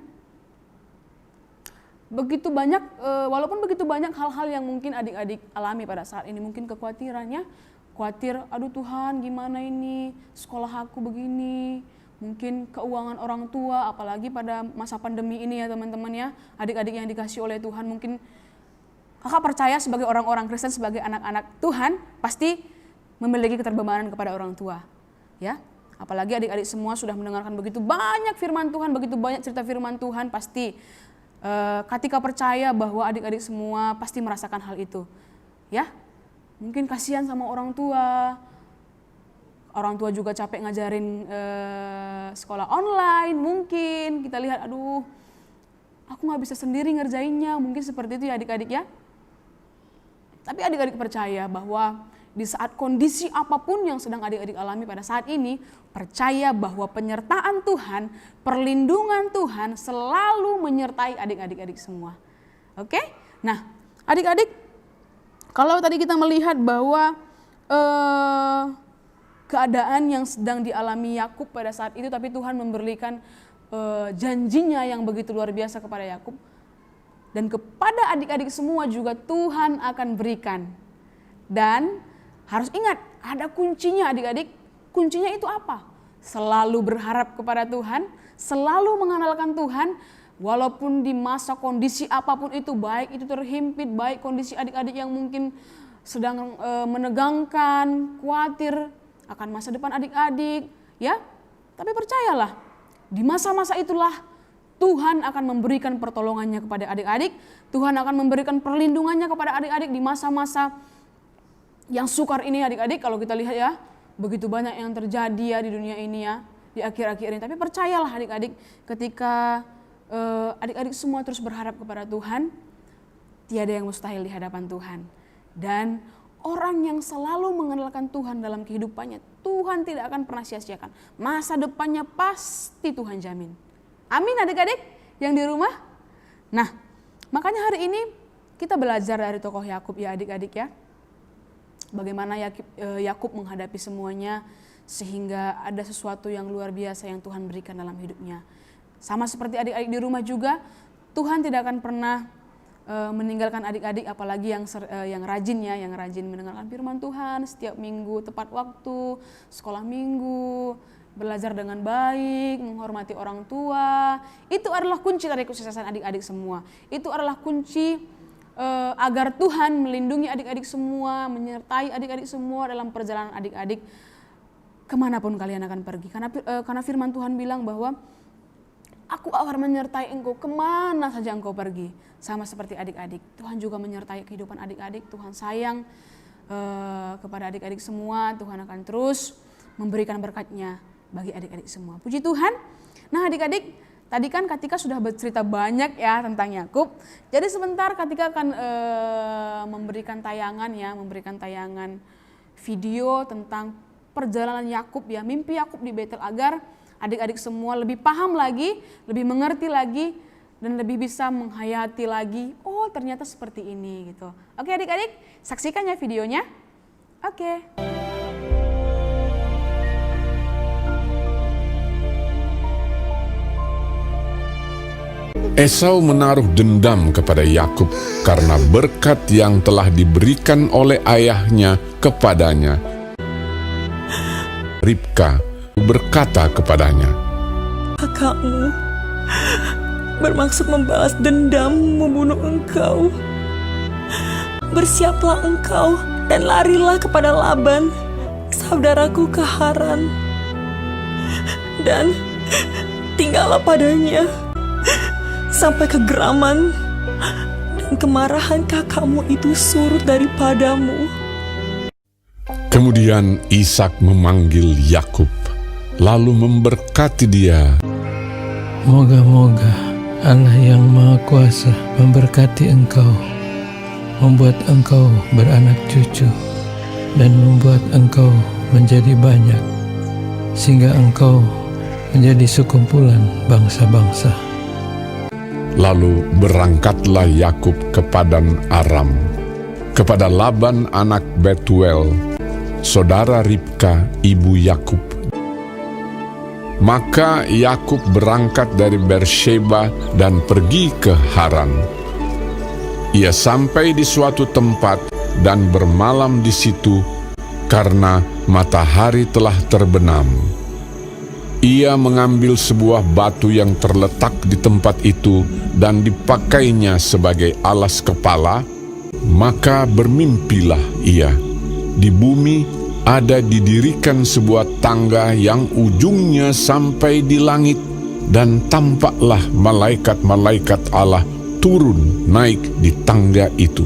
begitu banyak, walaupun begitu banyak hal-hal yang mungkin adik-adik alami pada saat ini, mungkin kekhawatirannya, khawatir, aduh Tuhan gimana ini, sekolah aku begini, mungkin keuangan orang tua, apalagi pada masa pandemi ini ya teman-teman ya, adik-adik yang dikasih oleh Tuhan, mungkin kakak percaya sebagai orang-orang Kristen, sebagai anak-anak Tuhan, pasti memiliki keterbebanan kepada orang tua. Ya, apalagi adik-adik semua sudah mendengarkan begitu banyak firman Tuhan, begitu banyak cerita firman Tuhan, pasti ketika percaya bahwa adik-adik semua pasti merasakan hal itu. Ya, mungkin kasihan sama orang tua juga capek ngajarin sekolah online, mungkin kita lihat, aduh aku gak bisa sendiri ngerjainnya, mungkin seperti itu ya adik-adik ya. Tapi adik-adik percaya bahwa di saat kondisi apapun yang sedang adik-adik alami pada saat ini, percaya bahwa penyertaan Tuhan, perlindungan Tuhan selalu menyertai adik-adik semua. Oke? Nah, adik-adik, kalau tadi kita melihat bahwa keadaan yang sedang dialami Yakub pada saat itu, tapi Tuhan memberikan janjinya yang begitu luar biasa kepada Yakub. Teman-teman, kalau kita lihat bahwa keadaan yang sedang dialami Yakub pada saat itu, tapi Tuhan memberikan janjinya yang begitu luar biasa kepada Yakub. Teman-teman, kalau kita lihat bahwa keadaan yang sedang dialami Yakub pada saat itu, tapi Tuhan memberikan janjinya yang begitu luar biasa kepada Yakub. Dan kepada adik-adik semua juga Tuhan akan berikan. Dan harus ingat, ada kuncinya adik-adik. Kuncinya itu apa? Selalu berharap kepada Tuhan, selalu mengandalkan Tuhan, walaupun di masa kondisi apapun itu, baik itu terhimpit, baik kondisi adik-adik yang mungkin sedang menegangkan, khawatir akan masa depan adik-adik, ya. Tapi percayalah, di masa-masa itulah Tuhan akan memberikan pertolongannya kepada adik-adik, Tuhan akan memberikan perlindungannya kepada adik-adik di masa-masa yang sukar ini adik-adik. Kalau kita lihat ya, begitu banyak yang terjadi ya di dunia ini ya, di akhir-akhir ini. Tapi percayalah adik-adik, ketika adik-adik semua terus berharap kepada Tuhan, tiada yang mustahil di hadapan Tuhan. Dan orang yang selalu mengandalkan Tuhan dalam kehidupannya, Tuhan tidak akan pernah sia-siakan. Masa depannya pasti Tuhan jamin. Amin adik-adik yang di rumah. Nah, makanya hari ini kita belajar dari tokoh Yakub ya adik-adik ya. Bagaimana Yakub menghadapi semuanya sehingga ada sesuatu yang luar biasa yang Tuhan berikan dalam hidupnya. Sama seperti adik-adik di rumah juga, Tuhan tidak akan pernah meninggalkan adik-adik, apalagi yang rajin ya, yang rajin mendengarkan firman Tuhan setiap minggu tepat waktu, sekolah minggu, belajar dengan baik, menghormati orang tua. Itu adalah kunci dari kesuksesan adik-adik semua. Itu adalah kunci agar Tuhan melindungi adik-adik semua, menyertai adik-adik semua dalam perjalanan adik-adik kemanapun kalian akan pergi. Karena firman Tuhan bilang bahwa Aku akan menyertai engkau kemana saja engkau pergi. Sama seperti adik-adik. Tuhan juga menyertai kehidupan adik-adik. Tuhan sayang kepada adik-adik semua. Tuhan akan terus memberikan berkat-Nya bagi adik-adik semua. Puji Tuhan. Nah adik-adik, tadi kan Katika sudah bercerita banyak ya tentang Yakub. Jadi sebentar Katika akan memberikan tayangan video tentang perjalanan Yakub ya, mimpi Yakub di Betel, agar adik-adik semua lebih paham lagi, lebih mengerti lagi, dan lebih bisa menghayati lagi. Oh ternyata seperti ini gitu. Oke adik-adik, saksikan ya videonya. Oke. Esau menaruh dendam kepada Yakub karena berkat yang telah diberikan oleh ayahnya kepadanya. Ribka berkata kepadanya, "Kakakmu bermaksud membalas dendam, membunuh engkau. Bersiaplah engkau dan larilah kepada Laban, saudaraku ke Haran, dan tinggallah padanya sampai kegeraman dan kemarahan kakakmu itu surut daripadamu." Kemudian Ishak memanggil Yakub, lalu memberkati dia. Moga-moga Allah yang Maha Kuasa memberkati engkau, membuat engkau beranak cucu, dan membuat engkau menjadi banyak, sehingga engkau menjadi sekumpulan bangsa-bangsa. Lalu berangkatlah Yakub ke Padan Aram, kepada Laban anak Betuel, saudara Ribka ibu Yakub. Maka Yakub berangkat dari Beersheba dan pergi ke Haran. Ia sampai di suatu tempat dan bermalam di situ karena matahari telah terbenam. Ia mengambil sebuah batu yang terletak di tempat itu dan dipakainya sebagai alas kepala, maka bermimpilah ia. Di bumi ada didirikan sebuah tangga yang ujungnya sampai di langit, dan tampaklah malaikat-malaikat Allah turun naik di tangga itu.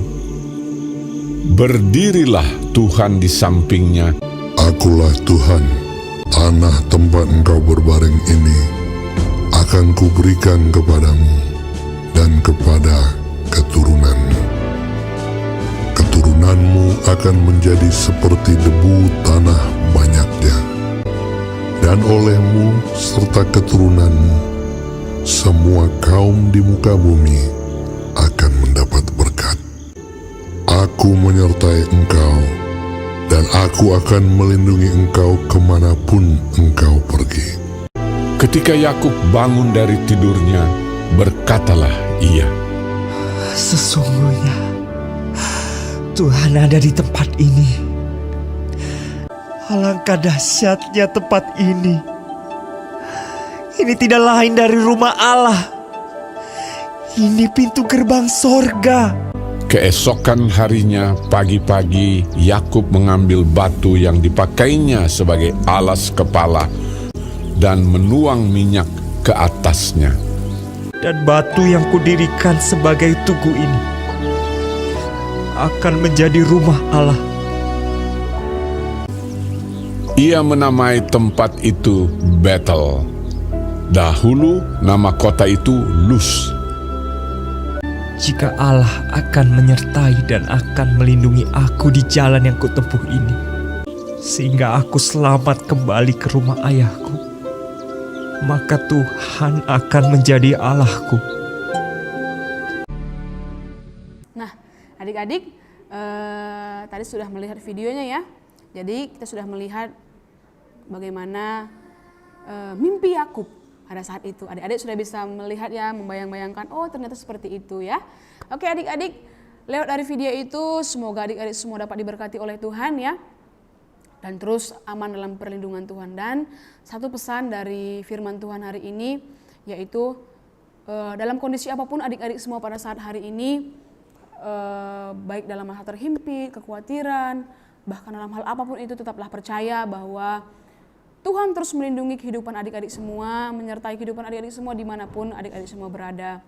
Berdirilah Tuhan di sampingnya. Akulah Tuhan, tanah tempat engkau berbaring ini akan kuberikan kepadamu dan kepada keturunanmu. Keturunanmu akan menjadi seperti debu tanah banyaknya, dan olehmu serta keturunanmu semua kaum di muka bumi akan mendapat berkat. Aku menyertai engkau, dan aku akan melindungi engkau kemanapun engkau pergi. Ketika Yakub bangun dari tidurnya, berkatalah ia, Sesungguhnya Tuhan ada di tempat ini. Alangkah dahsyatnya tempat ini. Ini tidak lain dari rumah Allah. Ini pintu gerbang sorga. Keesokan harinya pagi-pagi Yakub mengambil batu yang dipakainya sebagai alas kepala dan menuang minyak ke atasnya. Dan batu yang kudirikan sebagai tugu ini akan menjadi rumah Allah. Ia menamai tempat itu Betel. Dahulu nama kota itu Luz. Jika Allah akan menyertai dan akan melindungi aku di jalan yang kutempuh ini, sehingga aku selamat kembali ke rumah ayahku, maka Tuhan akan menjadi Allahku. Nah, adik-adik, tadi sudah melihat videonya ya. Jadi kita sudah melihat bagaimana mimpi Yakub pada saat itu. Adik-adik sudah bisa melihat ya, membayang-bayangkan, oh ternyata seperti itu ya. Oke adik-adik, lewat dari video itu semoga adik-adik semua dapat diberkati oleh Tuhan ya. Dan terus aman dalam perlindungan Tuhan. Dan satu pesan dari firman Tuhan hari ini, yaitu dalam kondisi apapun adik-adik semua pada saat hari ini, baik dalam hal terhimpit, kekhawatiran, bahkan dalam hal apapun itu, tetaplah percaya bahwa Tuhan terus melindungi kehidupan adik-adik semua, menyertai kehidupan adik-adik semua dimanapun adik-adik semua berada.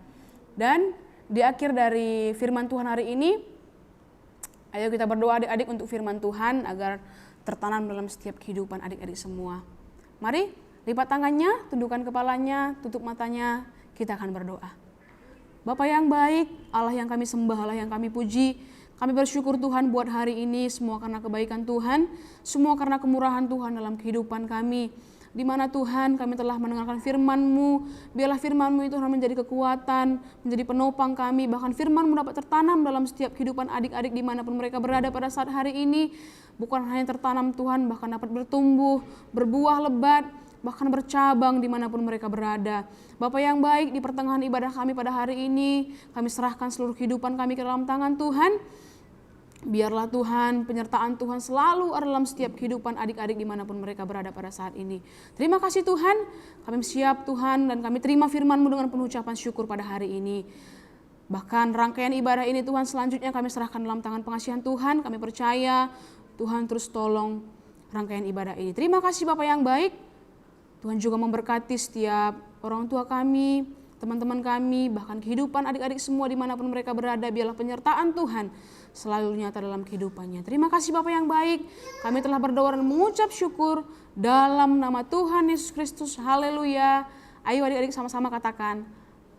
Dan di akhir dari firman Tuhan hari ini, ayo kita berdoa adik-adik untuk firman Tuhan agar tertanam dalam setiap kehidupan adik-adik semua. Mari lipat tangannya, tundukkan kepalanya, tutup matanya, kita akan berdoa. Bapa yang baik, Allah yang kami sembah, Allah yang kami puji, kami bersyukur Tuhan buat hari ini, semua karena kebaikan Tuhan, semua karena kemurahan Tuhan dalam kehidupan kami. Di mana Tuhan kami telah mendengarkan firman-Mu, biarlah firman-Mu itu menjadi kekuatan, menjadi penopang kami, bahkan firman-Mu dapat tertanam dalam setiap kehidupan adik-adik dimanapun mereka berada pada saat hari ini. Bukan hanya tertanam Tuhan, bahkan dapat bertumbuh, berbuah lebat, bahkan bercabang dimanapun mereka berada. Bapa yang baik, di pertengahan ibadah kami pada hari ini, kami serahkan seluruh kehidupan kami ke dalam tangan Tuhan. Biarlah Tuhan, penyertaan Tuhan selalu ada dalam setiap kehidupan adik-adik dimanapun mereka berada pada saat ini. Terima kasih Tuhan, kami siap Tuhan dan kami terima firman-Mu dengan penuh ucapan syukur pada hari ini. Bahkan rangkaian ibadah ini Tuhan selanjutnya kami serahkan dalam tangan pengasihan Tuhan. Kami percaya Tuhan terus tolong rangkaian ibadah ini. Terima kasih Bapa yang baik, Tuhan juga memberkati setiap orang tua kami, teman-teman kami, bahkan kehidupan adik-adik semua dimanapun mereka berada. Biarlah penyertaan Tuhan selalu nyata dalam kehidupannya. Terima kasih Bapa yang baik, kami telah berdoa dan mengucap syukur dalam nama Tuhan Yesus Kristus. Haleluya. Ayo adik-adik sama-sama katakan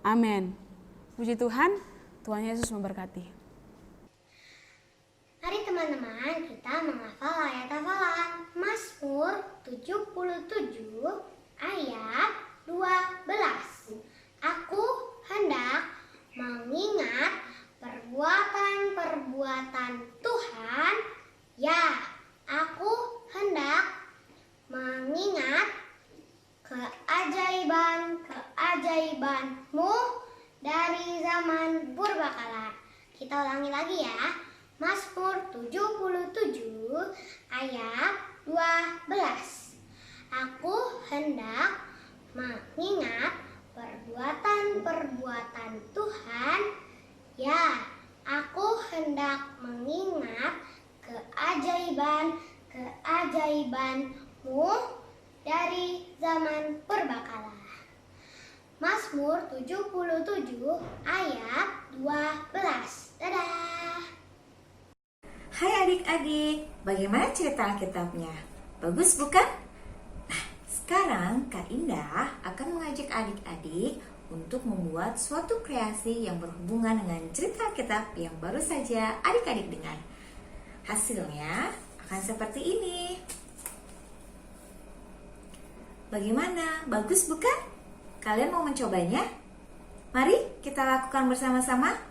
amin. Puji Tuhan, Tuhan Yesus memberkati. Mari teman-teman kita menghafal ayat hafalan Mazmur 77 ayat 12. Aku hendak mengingat perbuatan-perbuatan Tuhan, ya, aku hendak mengingat keajaiban-keajaiban-Mu dari zaman purbakala. Kita ulangi lagi ya. Mazmur 77 ayat 12. Aku hendak mengingat perbuatan-perbuatan Tuhan, ya, aku hendak mengingat keajaiban-keajaiban-Mu dari zaman purbakala. Mazmur 77 ayat 12. Dadah. Hai adik-adik, bagaimana cerita Alkitabnya? Bagus bukan? Nah, sekarang Kak Indah akan mengajak adik-adik untuk membuat suatu kreasi yang berhubungan dengan cerita Alkitab yang baru saja adik-adik dengar. Hasilnya akan seperti ini. Bagaimana? Bagus bukan? Kalian mau mencobanya? Mari kita lakukan bersama-sama.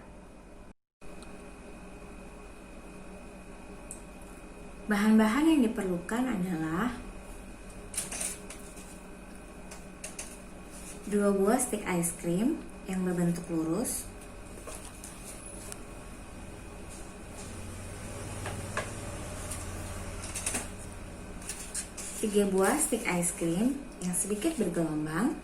Bahan-bahan yang diperlukan adalah 2 buah stik es krim yang berbentuk lurus, 3 buah stik es krim yang sedikit bergelombang,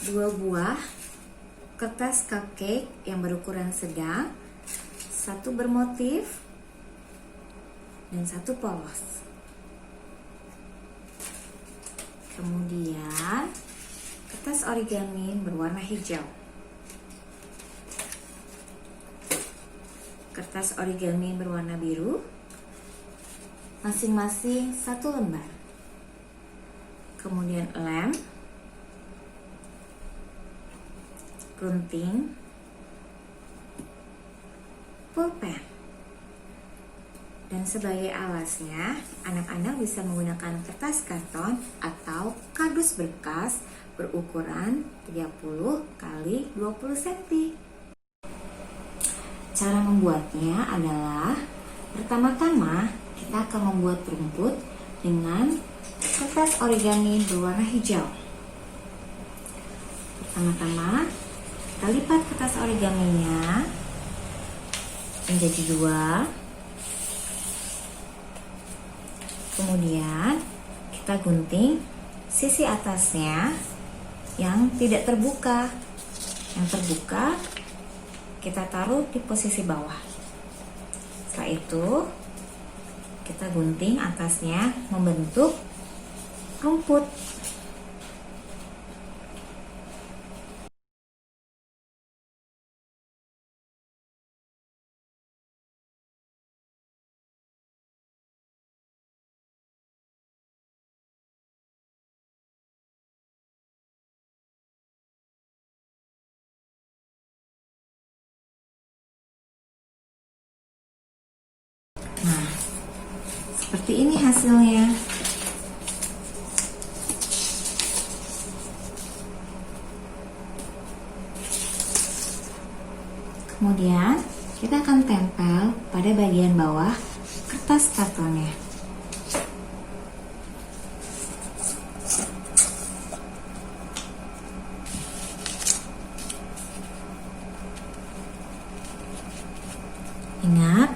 2 buah kertas cupcake yang berukuran sedang, 1 bermotif, dan 1 polos. Kemudian kertas origami berwarna hijau, kertas origami berwarna biru, masing-masing 1 lembar. Kemudian lem, gunting, pulpen. Dan sebagai alasnya, anak-anak bisa menggunakan kertas karton atau kardus bekas berukuran 30 x 20 cm. Cara membuatnya adalah pertama-tama kita akan membuat rumput dengan kertas origami berwarna hijau. Pertama-tama kita lipat kertas origaminya menjadi 2. Kemudian kita gunting sisi atasnya yang tidak terbuka. Yang terbuka kita taruh di posisi bawah. Setelah itu kita gunting atasnya membentuk rumput. Nah, seperti ini hasilnya. Kemudian kita akan tempel pada bagian bawah kertas kartonnya. Ingat,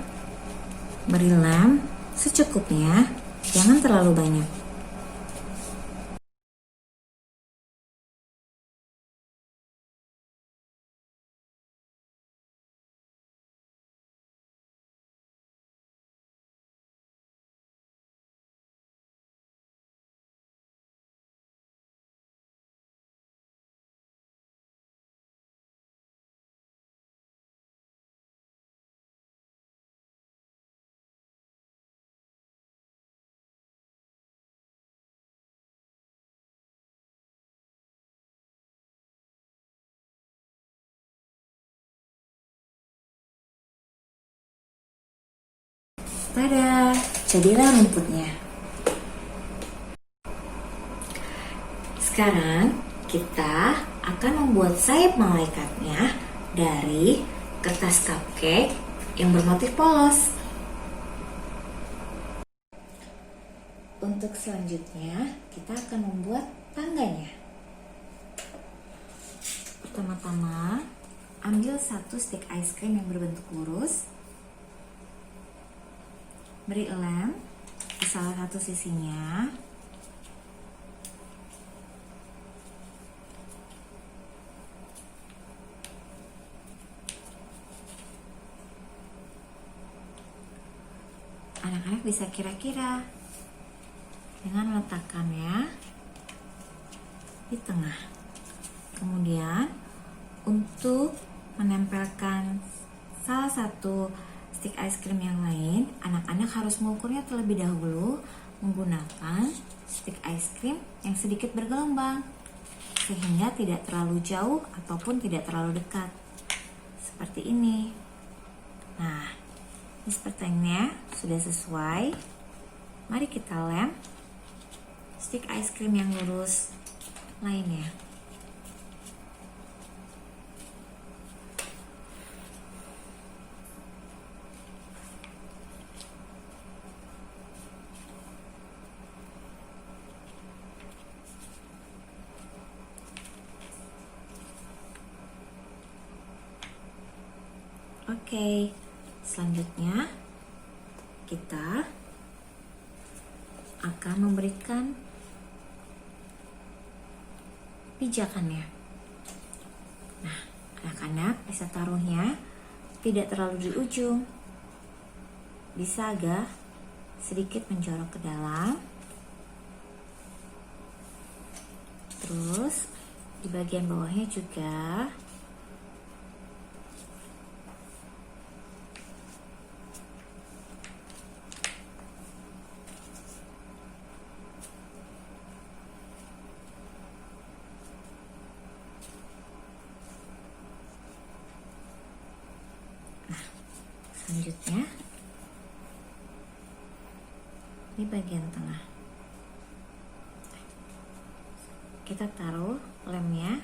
beri lem secukupnya, jangan terlalu banyak. Tada, jadilah rumputnya. Sekarang kita akan membuat sayap malaikatnya dari kertas cupcake yang bermotif polos. Untuk selanjutnya, kita akan membuat tangganya. Pertama-tama, ambil 1 stik es krim yang berbentuk lurus. Beri lem di salah satu sisinya. Anak-anak bisa kira-kira dengan meletakkannya di tengah. Kemudian untuk menempelkan salah satu stik es krim yang lain, anak-anak harus mengukurnya terlebih dahulu menggunakan stik es krim yang sedikit bergelombang sehingga tidak terlalu jauh ataupun tidak terlalu dekat seperti ini. Nah, ini sepertinya sudah sesuai. Mari kita lem stik es krim yang lurus lainnya. Oke, Selanjutnya, kita akan memberikan pijakannya. Nah, anak-anak bisa taruhnya tidak terlalu di ujung. Bisa agak sedikit menjorok ke dalam. Terus di bagian bawahnya juga selanjutnya di bagian tengah kita taruh lemnya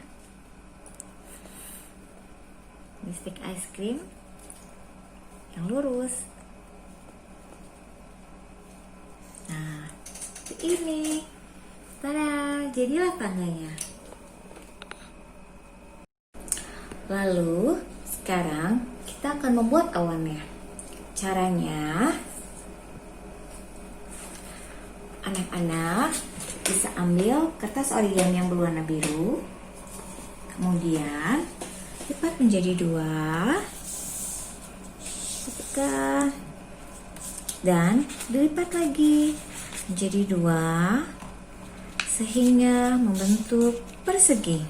di stik es krim yang lurus. Nah, seperti ini. Tada, jadilah tangganya. Lalu sekarang kita akan membuat awannya. Caranya, anak-anak bisa ambil kertas origami yang berwarna biru, kemudian lipat menjadi 2, tekan, dan dilipat lagi menjadi 2 sehingga membentuk persegi.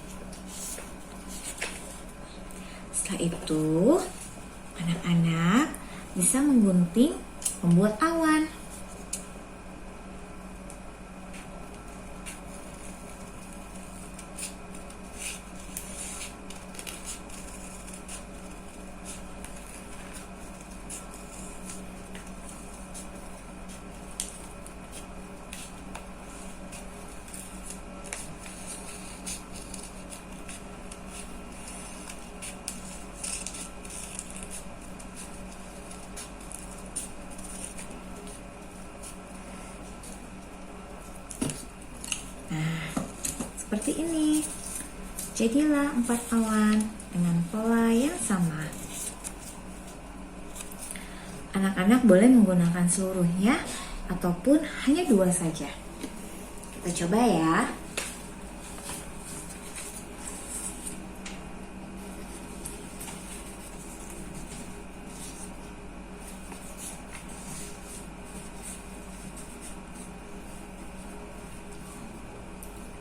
Setelah itu, anak-anak bisa menggunting membuat awan. Seperti ini. Jadilah 4 awan dengan pola yang sama. Anak-anak boleh menggunakan seluruhnya ataupun hanya 2 saja. Kita coba ya.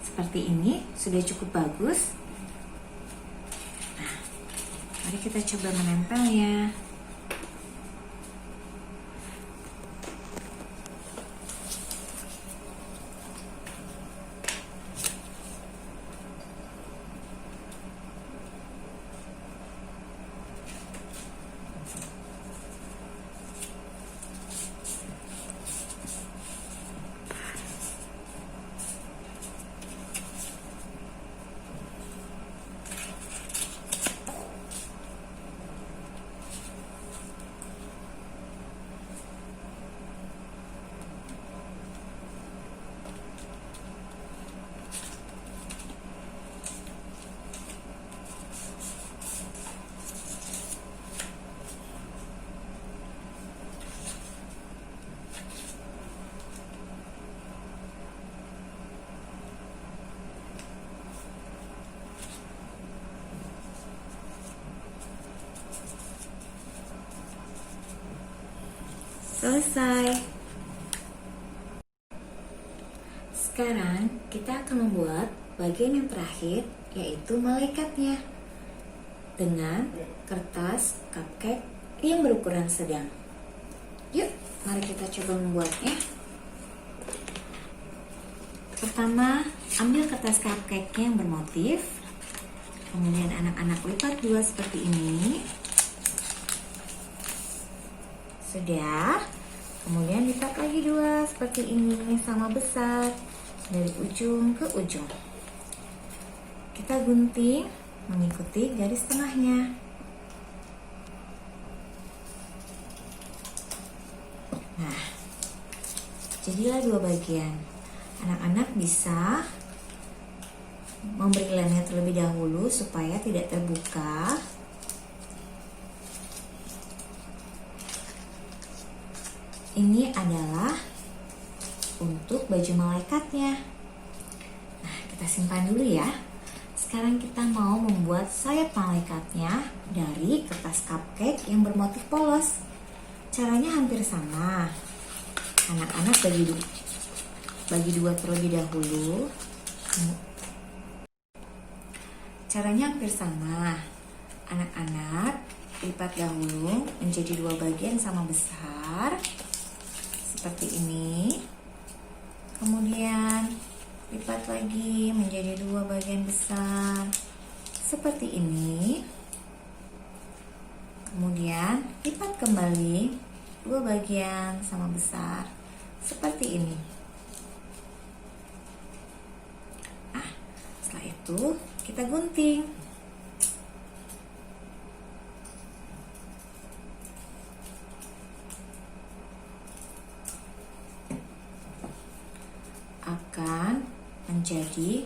Seperti ini sudah cukup bagus. Nah, mari kita coba menempelnya. Selesai. Sekarang kita akan membuat bagian yang terakhir, yaitu malaikatnya dengan kertas cupcake yang berukuran sedang. Yuk, mari kita coba membuatnya. Pertama, ambil kertas cupcake yang bermotif, kemudian anak-anak lipat 2 seperti ini. Sudah, kemudian lipat lagi 2 seperti ini, sama besar dari ujung ke ujung. Kita gunting mengikuti garis tengahnya. Nah, jadilah 2 bagian. Anak-anak bisa memberi lemnya terlebih dahulu supaya tidak terbuka. ini adalah untuk baju malaikatnya. Nah, kita simpan dulu ya. Sekarang kita mau membuat sayap malaikatnya dari kertas cupcake yang bermotif polos. Caranya hampir sama. Anak-anak bagi dua terlebih dahulu. Caranya hampir sama. Anak-anak lipat dahulu menjadi dua bagian sama besar seperti ini. Kemudian lipat lagi menjadi dua bagian besar seperti ini. Kemudian lipat kembali dua bagian sama besar seperti ini. Nah, setelah itu kita gunting. Akan menjadi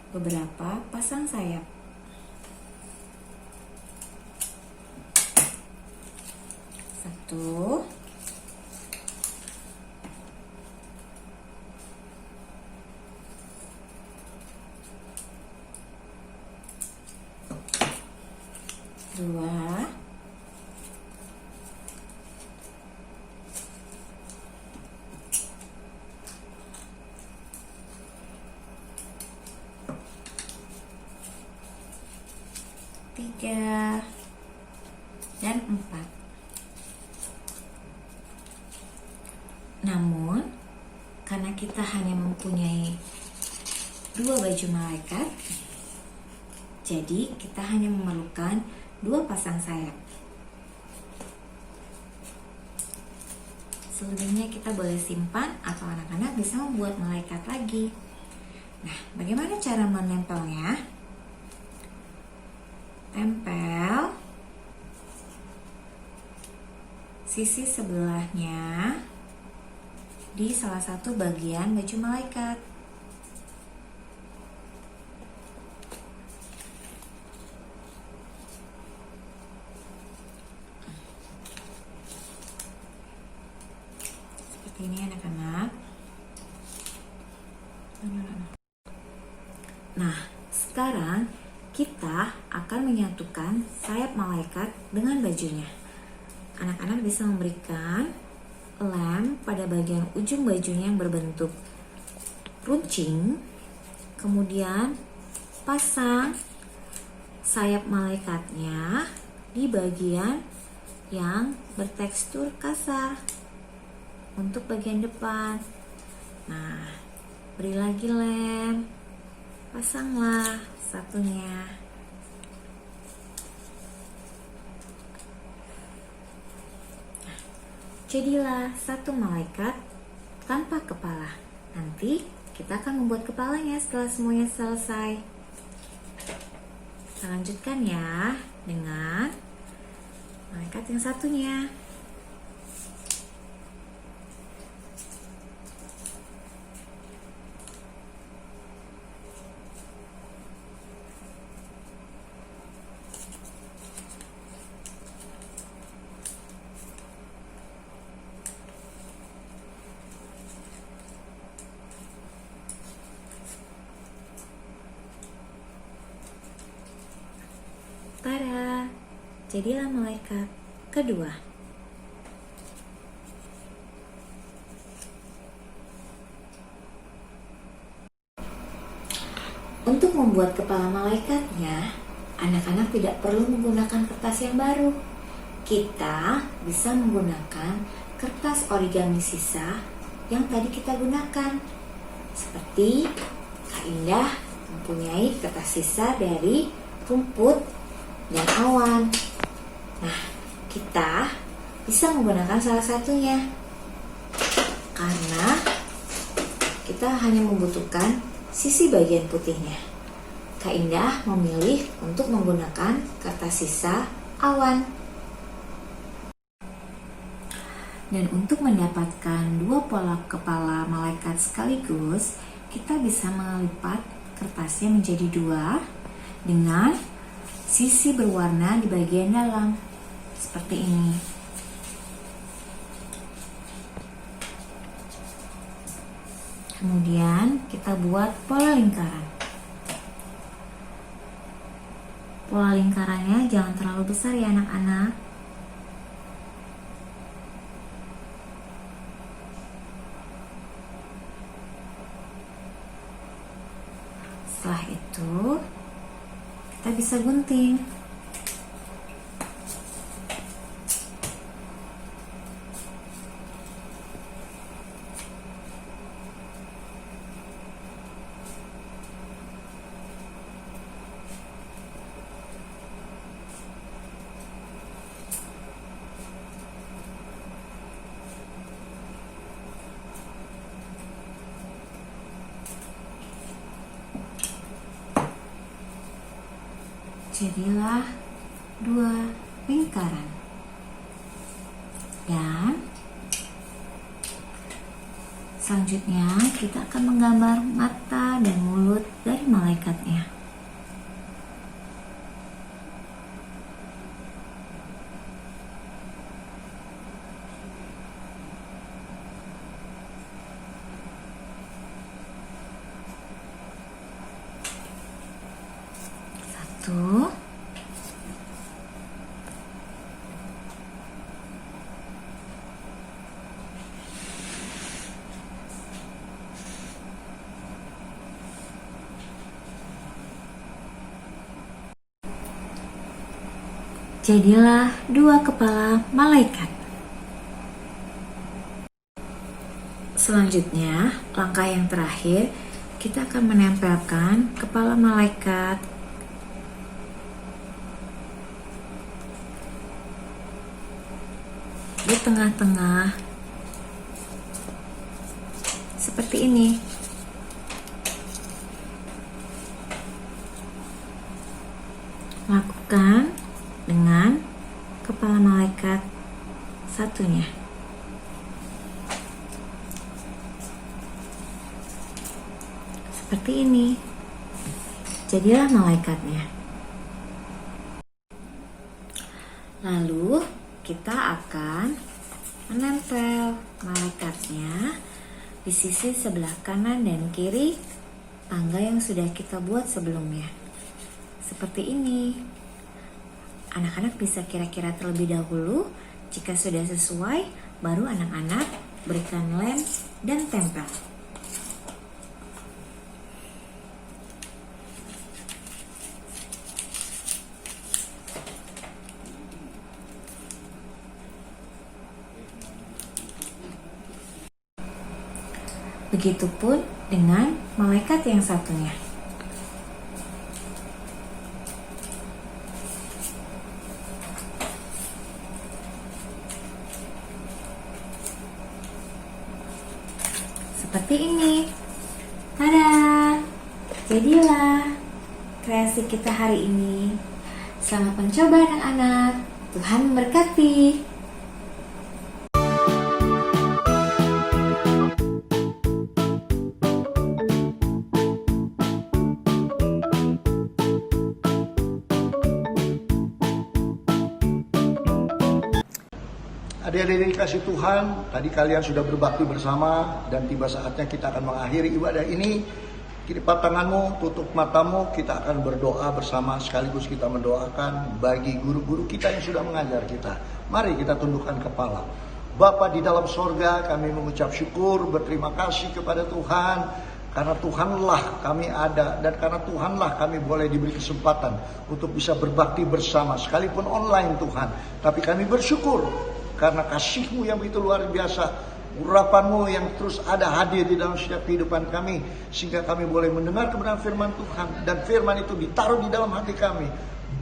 beberapa pasang sayap. Satu, dua, tiga, dan empat. Namun, karena kita hanya mempunyai dua baju malaikat, jadi kita hanya memerlukan dua pasang sayap. Selebihnya kita boleh simpan atau anak-anak bisa membuat malaikat lagi. Nah, bagaimana cara menempelnya? Tempel sisi sebelahnya di salah satu bagian baju malaikat. Seperti ini anak-anak. Nah, sekarang kita akan menyatukan sayap malaikat dengan bajunya. Anak-anak bisa memberikan lem pada bagian ujung bajunya yang berbentuk runcing, kemudian pasang sayap malaikatnya di bagian yang bertekstur kasar untuk bagian depan. Nah, beri lagi lem, pasanglah satunya. Jadilah satu malaikat tanpa kepala. Nanti kita akan membuat kepalanya setelah semuanya selesai. Kita lanjutkan ya dengan malaikat yang satunya. Tada, jadilah malaikat kedua. Untuk membuat kepala malaikatnya, anak-anak tidak perlu menggunakan kertas yang baru. Kita bisa menggunakan kertas origami sisa yang tadi kita gunakan. Seperti Kak Indah mempunyai kertas sisa dari rumput dan awan. Nah, kita bisa menggunakan salah satunya karena kita hanya membutuhkan sisi bagian putihnya. Kak Indah memilih untuk menggunakan kertas sisa awan. Dan untuk mendapatkan dua pola kepala malaikat sekaligus, kita bisa melipat kertasnya menjadi dua dengan sisi berwarna di bagian dalam seperti ini. Kemudian kita buat pola lingkaran. Pola lingkarannya jangan terlalu besar ya anak-anak. Setelah itu kita bisa gunting. Jadilah 2 lingkaran. Dan selanjutnya kita akan menggambar mata dan mulut dari malaikatnya. Satu, jadilah 2 kepala malaikat. Selanjutnya, langkah yang terakhir, kita akan menempelkan kepala malaikat di tengah-tengah seperti ini. Lakukan dengan kepala malaikat satunya. Seperti ini. Jadilah malaikatnya. Lalu kita akan menempel malaikatnya di sisi sebelah kanan dan kiri tangga yang sudah kita buat sebelumnya. Seperti ini. Anak-anak bisa kira-kira terlebih dahulu. Jika sudah sesuai, baru anak-anak berikan lem dan tempel. Begitupun dengan malaikat yang satunya. Seperti ini. Tada! Jadilah kreasi kita hari ini. Selamat mencoba anak-anak. Tuhan memberkati. Adik-adik dikasih Tuhan, tadi kalian sudah berbakti bersama dan tiba saatnya kita akan mengakhiri ibadah ini. Lipat tanganmu, tutup matamu, kita akan berdoa bersama sekaligus kita mendoakan bagi guru-guru kita yang sudah mengajar kita. Mari kita tundukkan kepala. Bapa di dalam sorga, kami mengucap syukur, berterima kasih kepada Tuhan. Karena Tuhanlah kami ada dan karena Tuhanlah kami boleh diberi kesempatan untuk bisa berbakti bersama sekalipun online Tuhan. Tapi kami bersyukur karena kasih-Mu yang begitu luar biasa, urapan-Mu yang terus ada hadir di dalam setiap kehidupan kami, sehingga kami boleh mendengar kebenaran firman Tuhan, dan firman itu ditaruh di dalam hati kami,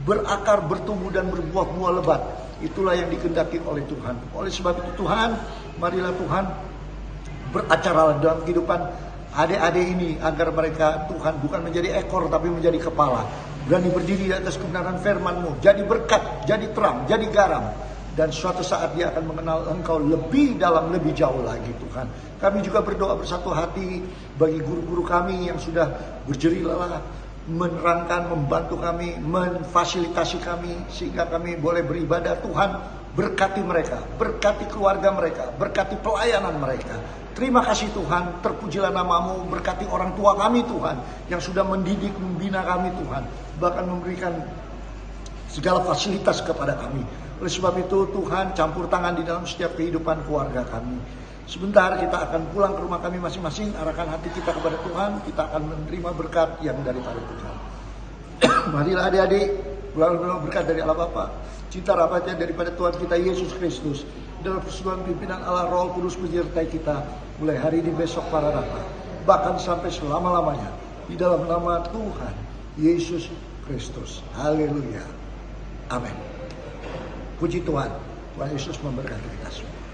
berakar, bertumbuh, dan berbuah-buah lebat. Itulah yang dikehendaki oleh Tuhan. Oleh sebab itu Tuhan, marilah Tuhan beracara dalam kehidupan adik-adik ini, agar mereka Tuhan bukan menjadi ekor tapi menjadi kepala, berani berdiri di atas kebenaran firman-Mu, jadi berkat, jadi terang, jadi garam. Dan suatu saat dia akan mengenal Engkau lebih dalam, lebih jauh lagi Tuhan. Kami juga berdoa bersatu hati bagi guru-guru kami yang sudah berjerilah menerangkan, membantu kami, memfasilitasi kami, sehingga kami boleh beribadah Tuhan Berkati mereka, berkati keluarga mereka, berkati pelayanan mereka. Terima kasih Tuhan, terpujilah namamu, berkati orang tua kami Tuhan, yang sudah mendidik, membina kami Tuhan, bahkan memberikan segala fasilitas kepada kami. Oleh sebab itu Tuhan, campur tangan di dalam setiap kehidupan keluarga kami. Sebentar kita akan pulang ke rumah kami masing-masing, arahkan hati kita kepada Tuhan, kita akan menerima berkat yang daripada Tuhan. Marilah adik-adik, pulang berkat dari Allah Bapa, cinta rahmatnya daripada Tuhan kita Yesus Kristus, dalam persekutuan pimpinan Allah Roh Kudus menyertai kita, mulai hari ini, besok, para datang, bahkan sampai selama-lamanya, di dalam nama Tuhan Yesus Kristus. Haleluya. Amin. Puji Tuhan. Tuhan Yesus memberkati kita semua.